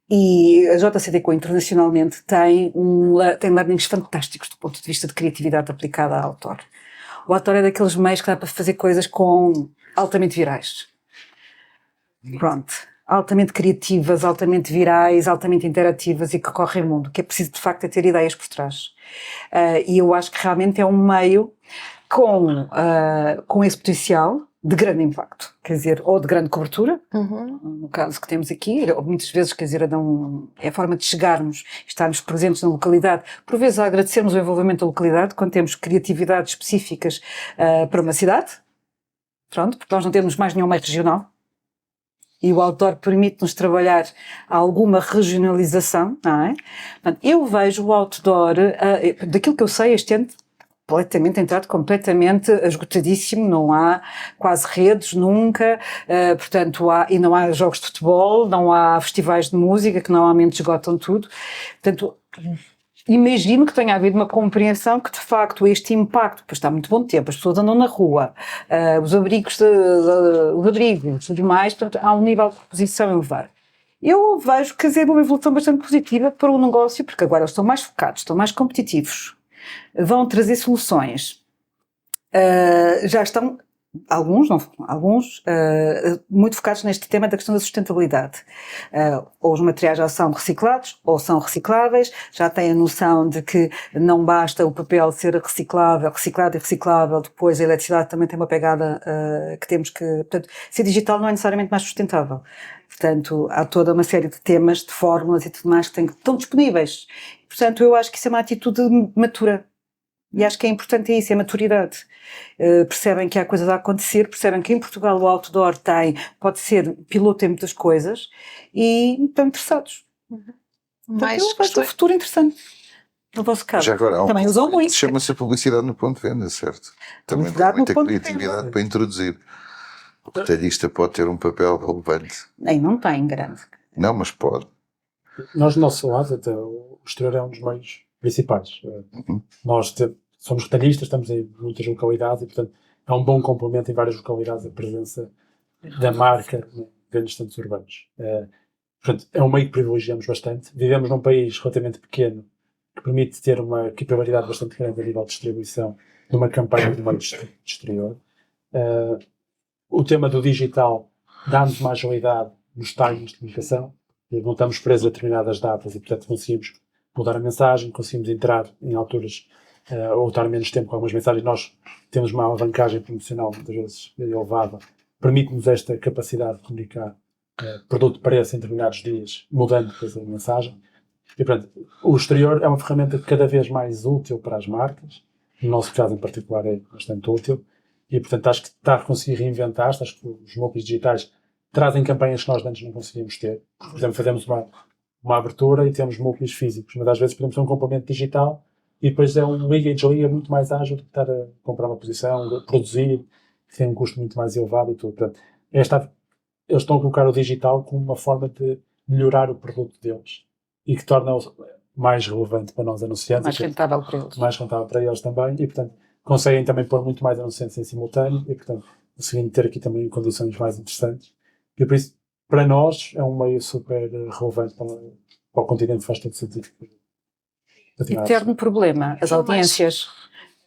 E a JCDecom internacionalmente tem learnings fantásticos do ponto de vista de criatividade aplicada à outdoor. O outdoor é daqueles meios que dá para fazer coisas altamente virais. Pronto. Altamente criativas, altamente virais, altamente interativas e que correm o mundo. O que é preciso, de facto, é ter ideias por trás. E eu acho que realmente é um meio com esse potencial de grande impacto. Quer dizer, ou de grande cobertura, no caso que temos aqui, ou muitas vezes, quer dizer, é a forma de chegarmos, estarmos presentes na localidade, por vezes a agradecermos o envolvimento da localidade, quando temos criatividades específicas para uma cidade. Pronto, porque nós não temos mais nenhum meio regional. E o outdoor permite-nos trabalhar alguma regionalização, não é? Portanto, eu vejo o outdoor, daquilo que eu sei, este ano entrado completamente esgotadíssimo, não há quase redes nunca, portanto e não há jogos de futebol, não há festivais de música que normalmente esgotam tudo. Portanto, imagino que tenha havido uma compreensão que, de facto, este impacto, pois está muito bom tempo, as pessoas andam na rua, os abrigos e tudo mais, portanto, há um nível de exposição elevado. Eu vejo que é uma evolução bastante positiva para o negócio, porque agora eles estão mais focados, estão mais competitivos, vão trazer soluções. Já estão alguns muito focados neste tema da questão da sustentabilidade. Ou os materiais já são reciclados, ou são recicláveis, já têm a noção de que não basta o papel ser reciclado e reciclável, depois a eletricidade também tem uma pegada que temos que... Portanto, ser digital não é necessariamente mais sustentável. Portanto, há toda uma série de temas, de fórmulas e tudo mais que estão disponíveis. Portanto, eu acho que isso é uma atitude matura. E acho que é importante isso, é a maturidade. Percebem que há coisas a acontecer, percebem que em Portugal o outdoor pode ser piloto em muitas coisas e estão interessados. Mais eu vejo um futuro interessante. No vosso caso. Já agora, também usam muito. Chama-se a publicidade no ponto de venda, certo? Também tem Publicidade no muita ponto de criatividade para introduzir. O retalhista pode ter um papel relevante. Nem não tem grande. Não, mas pode. Nós, do nosso lado, até o exterior é um dos meios principais. Nós somos retalhistas, estamos em muitas localidades e, portanto, é um bom complemento em várias localidades a presença da marca em grandes centros urbanos. Portanto, é um meio que privilegiamos bastante. Vivemos num país relativamente pequeno que permite ter uma capilaridade bastante grande a nível de distribuição de uma campanha de meio exterior. O tema do digital dá-nos uma agilidade nos timings de comunicação. Não estamos presos a determinadas datas e, portanto, conseguimos mudar a mensagem, conseguimos entrar em alturas ou estar menos tempo com algumas mensagens. Nós temos uma alavancagem promocional, muitas vezes elevada, permite-nos esta capacidade de comunicar produto-preço em determinados dias, mudando depois a mensagem. E, portanto, o exterior é uma ferramenta cada vez mais útil para as marcas. No nosso caso, em particular, é bastante útil. E, portanto, acho que está a conseguir reinventar-se. Acho que os núcleos digitais trazem campanhas que nós antes não conseguíamos ter. Por exemplo, fazemos uma abertura e temos múltiplos físicos, mas às vezes podemos ter um complemento digital e depois é um liga e desliga muito mais ágil do que estar a comprar uma posição, produzir, que tem um custo muito mais elevado e tudo. Portanto, eles estão a colocar o digital como uma forma de melhorar o produto deles e que torna-o mais relevante para nós anunciantes. Mais rentável para eles. Mais rentável para eles também e, portanto, conseguem também pôr muito mais anunciantes em simultâneo e, portanto, conseguem ter aqui também condições mais interessantes. E por isso, para nós, é um meio super relevante para o continente, faz todo sentido. Eterno problema, as audiências.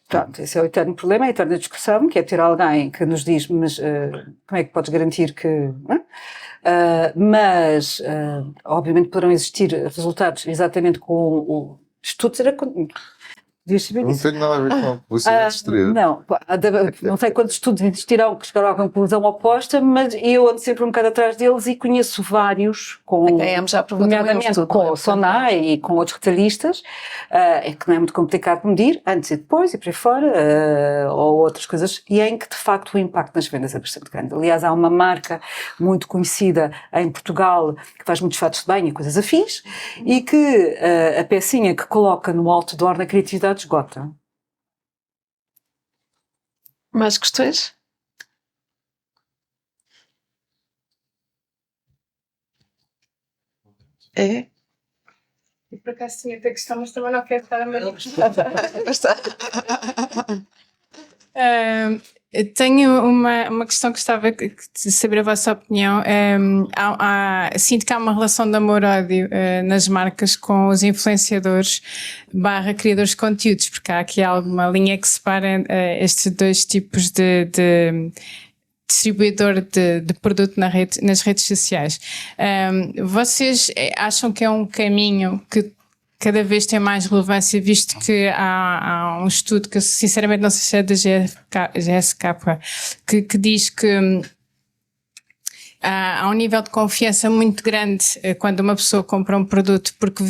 Pronto, esse é o eterno problema, a eterna discussão, que é ter alguém que nos diz, mas como é que podes garantir que... mas, obviamente, poderão existir resultados exatamente com o estudos. Não tenho nada a ver com a publicidade exterior. Não sei quantos estudos existirão que chegaram à conclusão oposta, mas eu ando sempre um bocado atrás deles e conheço vários, nomeadamente com o Sonai e com outros retalhistas, que não é muito complicado de medir, antes e depois e por aí fora, ou outras coisas, e em que de facto o impacto nas vendas é bastante grande. Aliás, há uma marca muito conhecida em Portugal que faz muitos fatos de banho e coisas afins, e que a pecinha que coloca no outdoor na criatividade esgota. Mais questões? É? E por acaso tinha outra questão, mas também não quero estar a me tenho uma questão que gostava de saber a vossa opinião. Sinto que há uma relação de amor-ódio nas marcas com os influenciadores / criadores de conteúdos, porque há aqui alguma linha que separa estes dois tipos de distribuidor de produto nas redes sociais. Vocês acham que é um caminho que cada vez tem mais relevância, visto que há um estudo que eu sinceramente não sei se é da GSK, que diz que há um nível de confiança muito grande quando uma pessoa compra um produto porque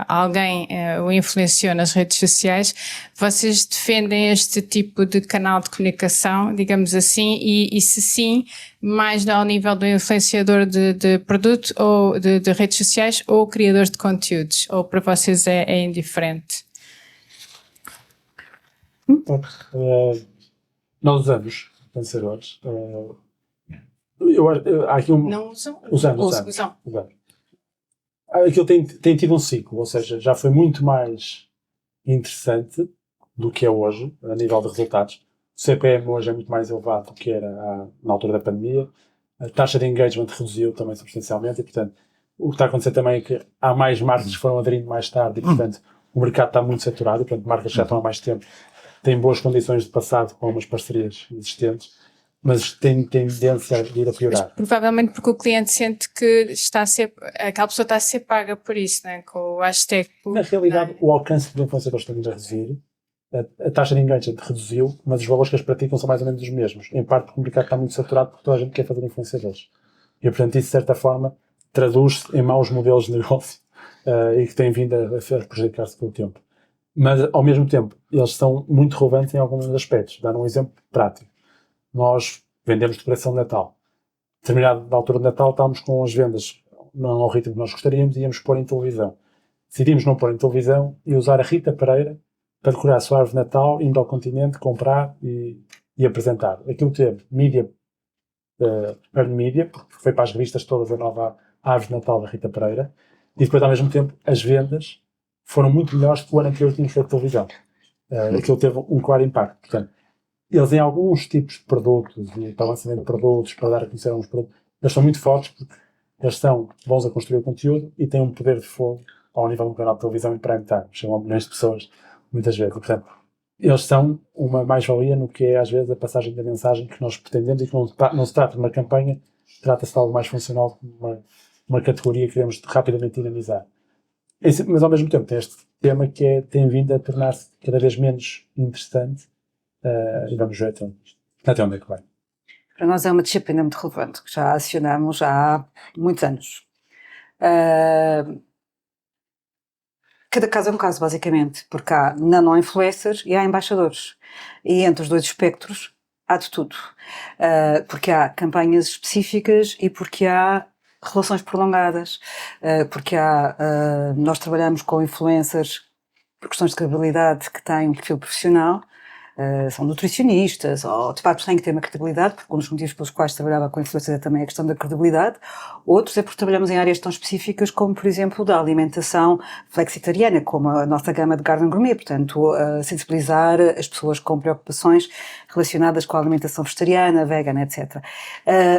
alguém o influenciou nas redes sociais. Vocês defendem este tipo de canal de comunicação, digamos assim, e se sim, mais ao nível do influenciador de produto ou de redes sociais ou criadores de conteúdos? Ou para vocês é indiferente? Nós usamos influenciadores. Há aqui Não usam? Usamos. Aquilo tem tido um ciclo, ou seja, já foi muito mais interessante do que é hoje, a nível de resultados. O CPM hoje é muito mais elevado do que era na altura da pandemia. A taxa de engagement reduziu também substancialmente e, portanto, o que está a acontecer também é que há mais marcas que foram aderindo mais tarde e, portanto, o mercado está muito saturado e, portanto, marcas que já estão há mais tempo têm boas condições de passado com algumas parcerias existentes, mas tem tendência a ir a piorar. Mas, provavelmente porque o cliente sente que aquela pessoa está a ser paga por isso, né? Com o hashtag. Na realidade, o alcance do influenciador está a reduzir, a taxa de engagement reduziu, mas os valores que eles praticam são mais ou menos os mesmos, em parte porque o mercado está muito saturado porque toda a gente quer fazer influenciadores. E, portanto, isso, de certa forma, traduz-se em maus modelos de negócio e que têm vindo a prejudicar-se com o tempo. Mas, ao mesmo tempo, eles são muito relevantes em alguns aspectos. Dar um exemplo prático. Nós vendemos decoração de Natal. Determinada altura de Natal, estávamos com as vendas não ao ritmo que nós gostaríamos e íamos pôr em televisão. Decidimos não pôr em televisão e usar a Rita Pereira para decorar a sua árvore de Natal, indo ao continente, comprar e apresentar. Aquilo teve mídia, earned media, porque foi para as revistas todas a nova árvore de Natal da Rita Pereira, e depois, ao mesmo tempo, as vendas foram muito melhores que o ano anterior tínhamos feito televisão. Aquilo teve um claro impacto. Portanto, eles em alguns tipos de produtos, e para lançamento de produtos, para dar a conhecer alguns produtos, eles são muito fortes porque eles são bons a construir o conteúdo e têm um poder de fogo ao nível de um canal de televisão em prime time. Chamam milhões de pessoas, muitas vezes. E, portanto, eles são uma mais-valia no que é, às vezes, a passagem da mensagem que nós pretendemos e que não se trata de uma campanha, trata-se de algo mais funcional, uma categoria que queremos rapidamente dinamizar. Mas, ao mesmo tempo, tem este tema que tem vindo a tornar-se cada vez menos interessante. E vamos ver até onde é que vai. Para nós é uma disciplina muito relevante, que já acionamos há muitos anos. Cada caso é um caso, basicamente, porque há nano-influencers e há embaixadores. E entre os dois espectros há de tudo. Porque há campanhas específicas e porque há relações prolongadas. Porque nós trabalhamos com influencers por questões de credibilidade que têm um perfil profissional. são nutricionistas, ou de facto têm que ter uma credibilidade, porque um dos motivos pelos quais trabalhava com influencers é também a questão da credibilidade. Outros é porque trabalhamos em áreas tão específicas como, por exemplo, da alimentação flexitariana, como a nossa gama de Garden Gourmet, portanto, sensibilizar as pessoas com preocupações relacionadas com a alimentação vegetariana, vegana, etc.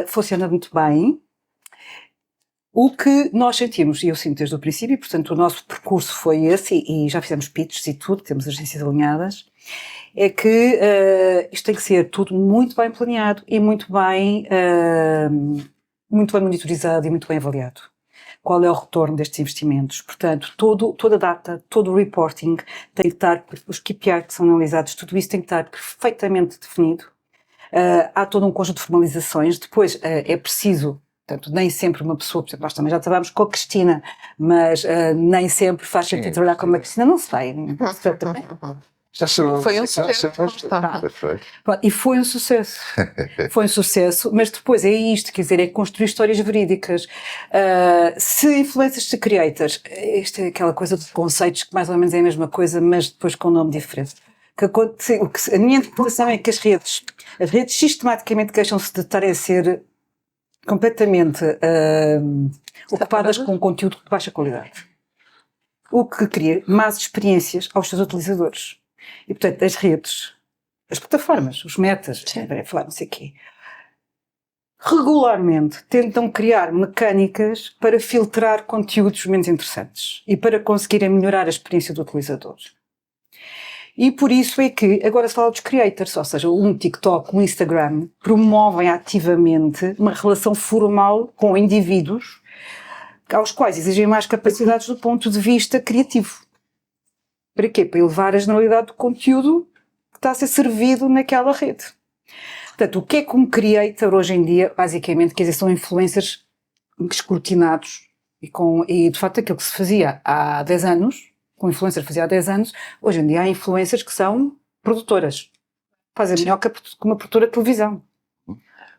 Funciona muito bem. O que nós sentimos, e eu sinto desde o princípio, portanto o nosso percurso foi esse, e já fizemos pitches e tudo, temos agências alinhadas, é que isto tem que ser tudo muito bem planeado e muito bem monitorizado e muito bem avaliado. Qual é o retorno destes investimentos? Portanto, toda a data, todo o reporting tem que estar, os KPIs que são analisados, tudo isso tem que estar perfeitamente definido. Há todo um conjunto de formalizações, depois é preciso. Portanto, nem sempre uma pessoa, por exemplo, nós também já trabalhamos com a Cristina, mas nem sempre faz sentido trabalhar com a Cristina, não se vai. Já sabemos. Foi um sucesso. E foi um sucesso. Foi um sucesso, mas depois é isto, quer dizer, é construir histórias verídicas. Se influencers, se creators, isto é aquela coisa de conceitos que mais ou menos é a mesma coisa, mas depois com um nome diferente. A minha interpretação é que as redes sistematicamente queixam-se de estarem a ser completamente ocupadas com conteúdo de baixa qualidade. O que cria más experiências aos seus utilizadores. E, portanto, as redes, as plataformas, os metas, falar não sei o quê, regularmente tentam criar mecânicas para filtrar conteúdos menos interessantes e para conseguirem melhorar a experiência do utilizador. E por isso é que agora se fala dos creators, ou seja, um TikTok, um Instagram, promovem ativamente uma relação formal com indivíduos aos quais exigem mais capacidades do ponto de vista criativo. Para quê? Para elevar a generalidade do conteúdo que está a ser servido naquela rede. Portanto, o que é que um creator hoje em dia, basicamente, quer dizer, são influencers escrutinados e de facto aquilo que se fazia há 10 anos, com influencer fazia há 10 anos, hoje em dia há influencers que são produtoras. Fazem melhor que uma produtora de televisão.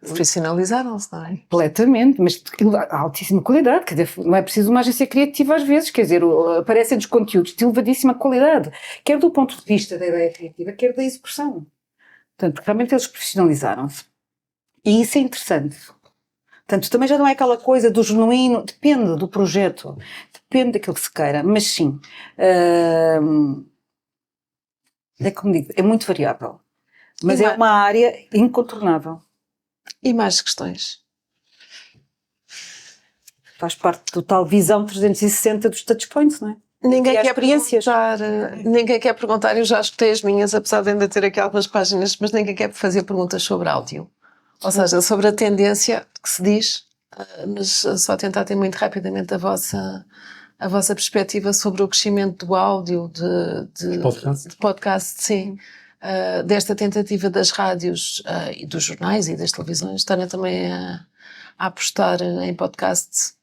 Profissionalizaram-se, não é? Completamente, mas de altíssima qualidade, quer dizer, não é preciso uma agência criativa às vezes, quer dizer, aparecem-nos conteúdos de elevadíssima qualidade, quer do ponto de vista da ideia criativa, quer da execução. Portanto, porque realmente eles profissionalizaram-se. E isso é interessante. Portanto, também já não é aquela coisa do genuíno, depende do projeto, depende daquilo que se queira, mas sim, é como digo, é muito variável. Mas é uma área incontornável. E mais questões? Faz parte do tal visão 360 dos touchpoints, não é? Ninguém quer perguntar, eu já escutei as minhas, apesar de ainda ter aqui algumas páginas, mas ninguém quer fazer perguntas sobre áudio. Ou seja, sobre a tendência que se diz, mas só tentar ter muito rapidamente a vossa perspectiva sobre o crescimento do áudio, de podcast, sim. Desta tentativa das rádios e dos jornais e das televisões estarem também a apostar em podcasts.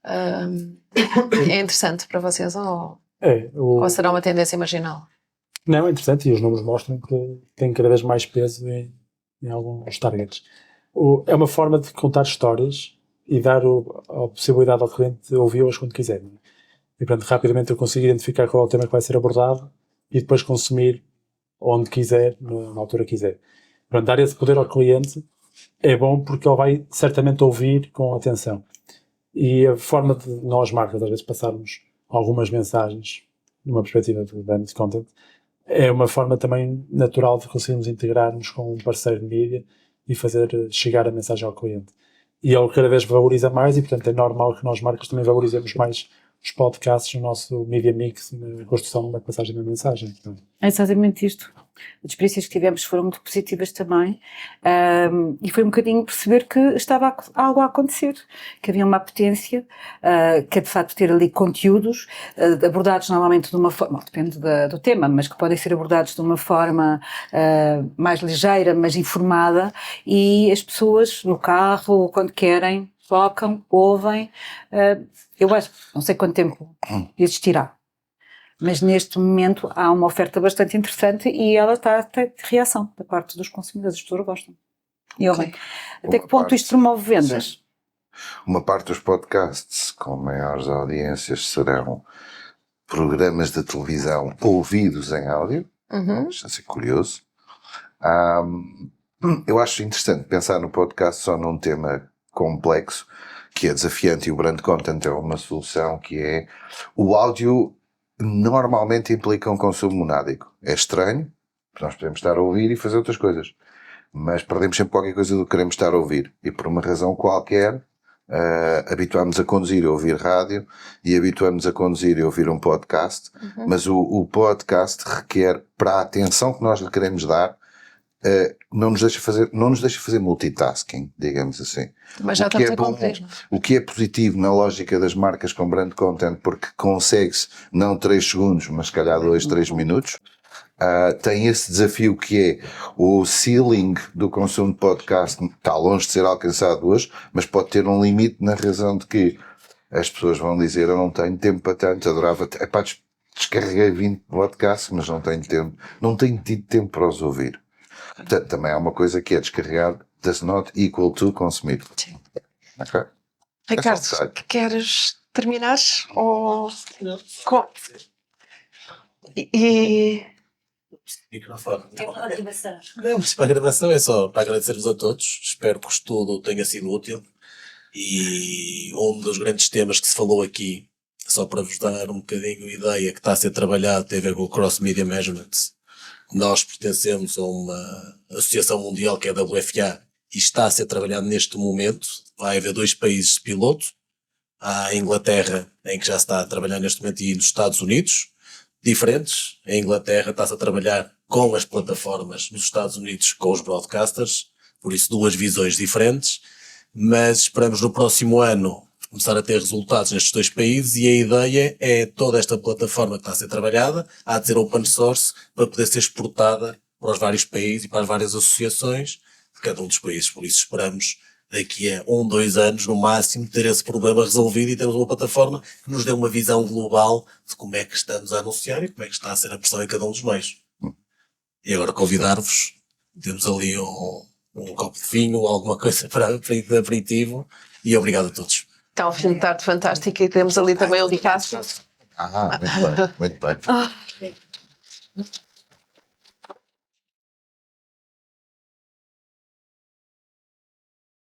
É interessante para vocês ou será uma tendência marginal? Não, é interessante e os números mostram que tem cada vez mais peso em alguns targets. É uma forma de contar histórias e dar a possibilidade ao cliente de ouvi-las quando quiser. E, portanto, rapidamente eu consigo identificar qual é o tema que vai ser abordado e depois consumir onde quiser, na altura que quiser. Portanto, dar esse poder ao cliente é bom porque ele vai certamente ouvir com atenção. E a forma de nós, marcas, às vezes passarmos algumas mensagens numa perspectiva de brand content é uma forma também natural de conseguirmos integrarmos com um parceiro de mídia e fazer chegar a mensagem ao cliente. E ele cada vez valoriza mais e, portanto, é normal que nós, marcas, também valorizemos mais os podcasts no nosso media mix, na construção de uma passagem da mensagem. É exatamente isto. As experiências que tivemos foram muito positivas também, e foi um bocadinho perceber que estava algo a acontecer, que havia uma apetência, que é de facto ter ali conteúdos abordados normalmente de uma forma, depende do tema, mas que podem ser abordados de uma forma mais ligeira, mas informada, e as pessoas no carro, quando querem, focam, ouvem. Eu acho, não sei quanto tempo existirá, mas neste momento há uma oferta bastante interessante e ela está a ter reação da parte dos consumidores, as pessoas gostam. E ouvem. Até que ponto isto promove vendas? Sim. Uma parte dos podcasts com maiores audiências serão programas de televisão ouvidos em áudio. Isso é curioso. Eu acho interessante pensar no podcast só num tema complexo, que é desafiante, e o brand content é uma solução, que é o áudio normalmente implica um consumo monádico. É estranho, porque nós podemos estar a ouvir e fazer outras coisas, mas perdemos sempre qualquer coisa do que queremos estar a ouvir, e por uma razão qualquer habituámos a conduzir e ouvir rádio, e habituámos a conduzir e ouvir um podcast, mas o podcast requer, para a atenção que nós lhe queremos dar, não nos deixa fazer multitasking, digamos assim. Mas já O que estamos é a bom, cumprir. o que é positivo na lógica das marcas com brand content, porque consegue-se não 3 segundos, mas se calhar 2, 3 minutos. Tem esse desafio que é o ceiling do consumo de podcast, está longe de ser alcançado hoje, mas pode ter um limite na razão de que as pessoas vão dizer: eu não tenho tempo para tanto, adorava, descarreguei 20 podcasts, mas não tenho tempo, não tenho tido tempo para os ouvir. Portanto, também há uma coisa que é descarregar does not equal to consumir. Sim. Ok? Ricardo, É só um queres terminar? Ou... Com... E... Microfone. Não, mas para a gravação é só para agradecer-vos a todos. Espero que o estudo tenha sido útil. E um dos grandes temas que se falou aqui, só para vos dar um bocadinho de ideia, que está a ser trabalhado, tem a ver com o Cross Media Management. Nós pertencemos a uma associação mundial que é a WFA e está a ser trabalhado neste momento. Vai haver 2 países de piloto. Há a Inglaterra, em que já se está a trabalhar neste momento, e nos Estados Unidos, diferentes. A Inglaterra está-se a trabalhar com as plataformas, nos Estados Unidos com os broadcasters, por isso 2 visões diferentes, mas esperamos no próximo ano começar a ter resultados nestes 2 países, e a ideia é toda esta plataforma que está a ser trabalhada, há de ser open source, para poder ser exportada para os vários países e para as várias associações de cada um dos países. Por isso esperamos daqui a 1, 2 anos no máximo ter esse problema resolvido e termos uma plataforma que nos dê uma visão global de como é que estamos a anunciar e como é que está a ser a pressão em cada um dos meios. E agora convidar-vos, temos ali um copo de vinho, alguma coisa para aperitivo, e obrigado a todos. Então, fim de tarde fantástico, e temos ali também o Ricardo. muito bem, muito bem.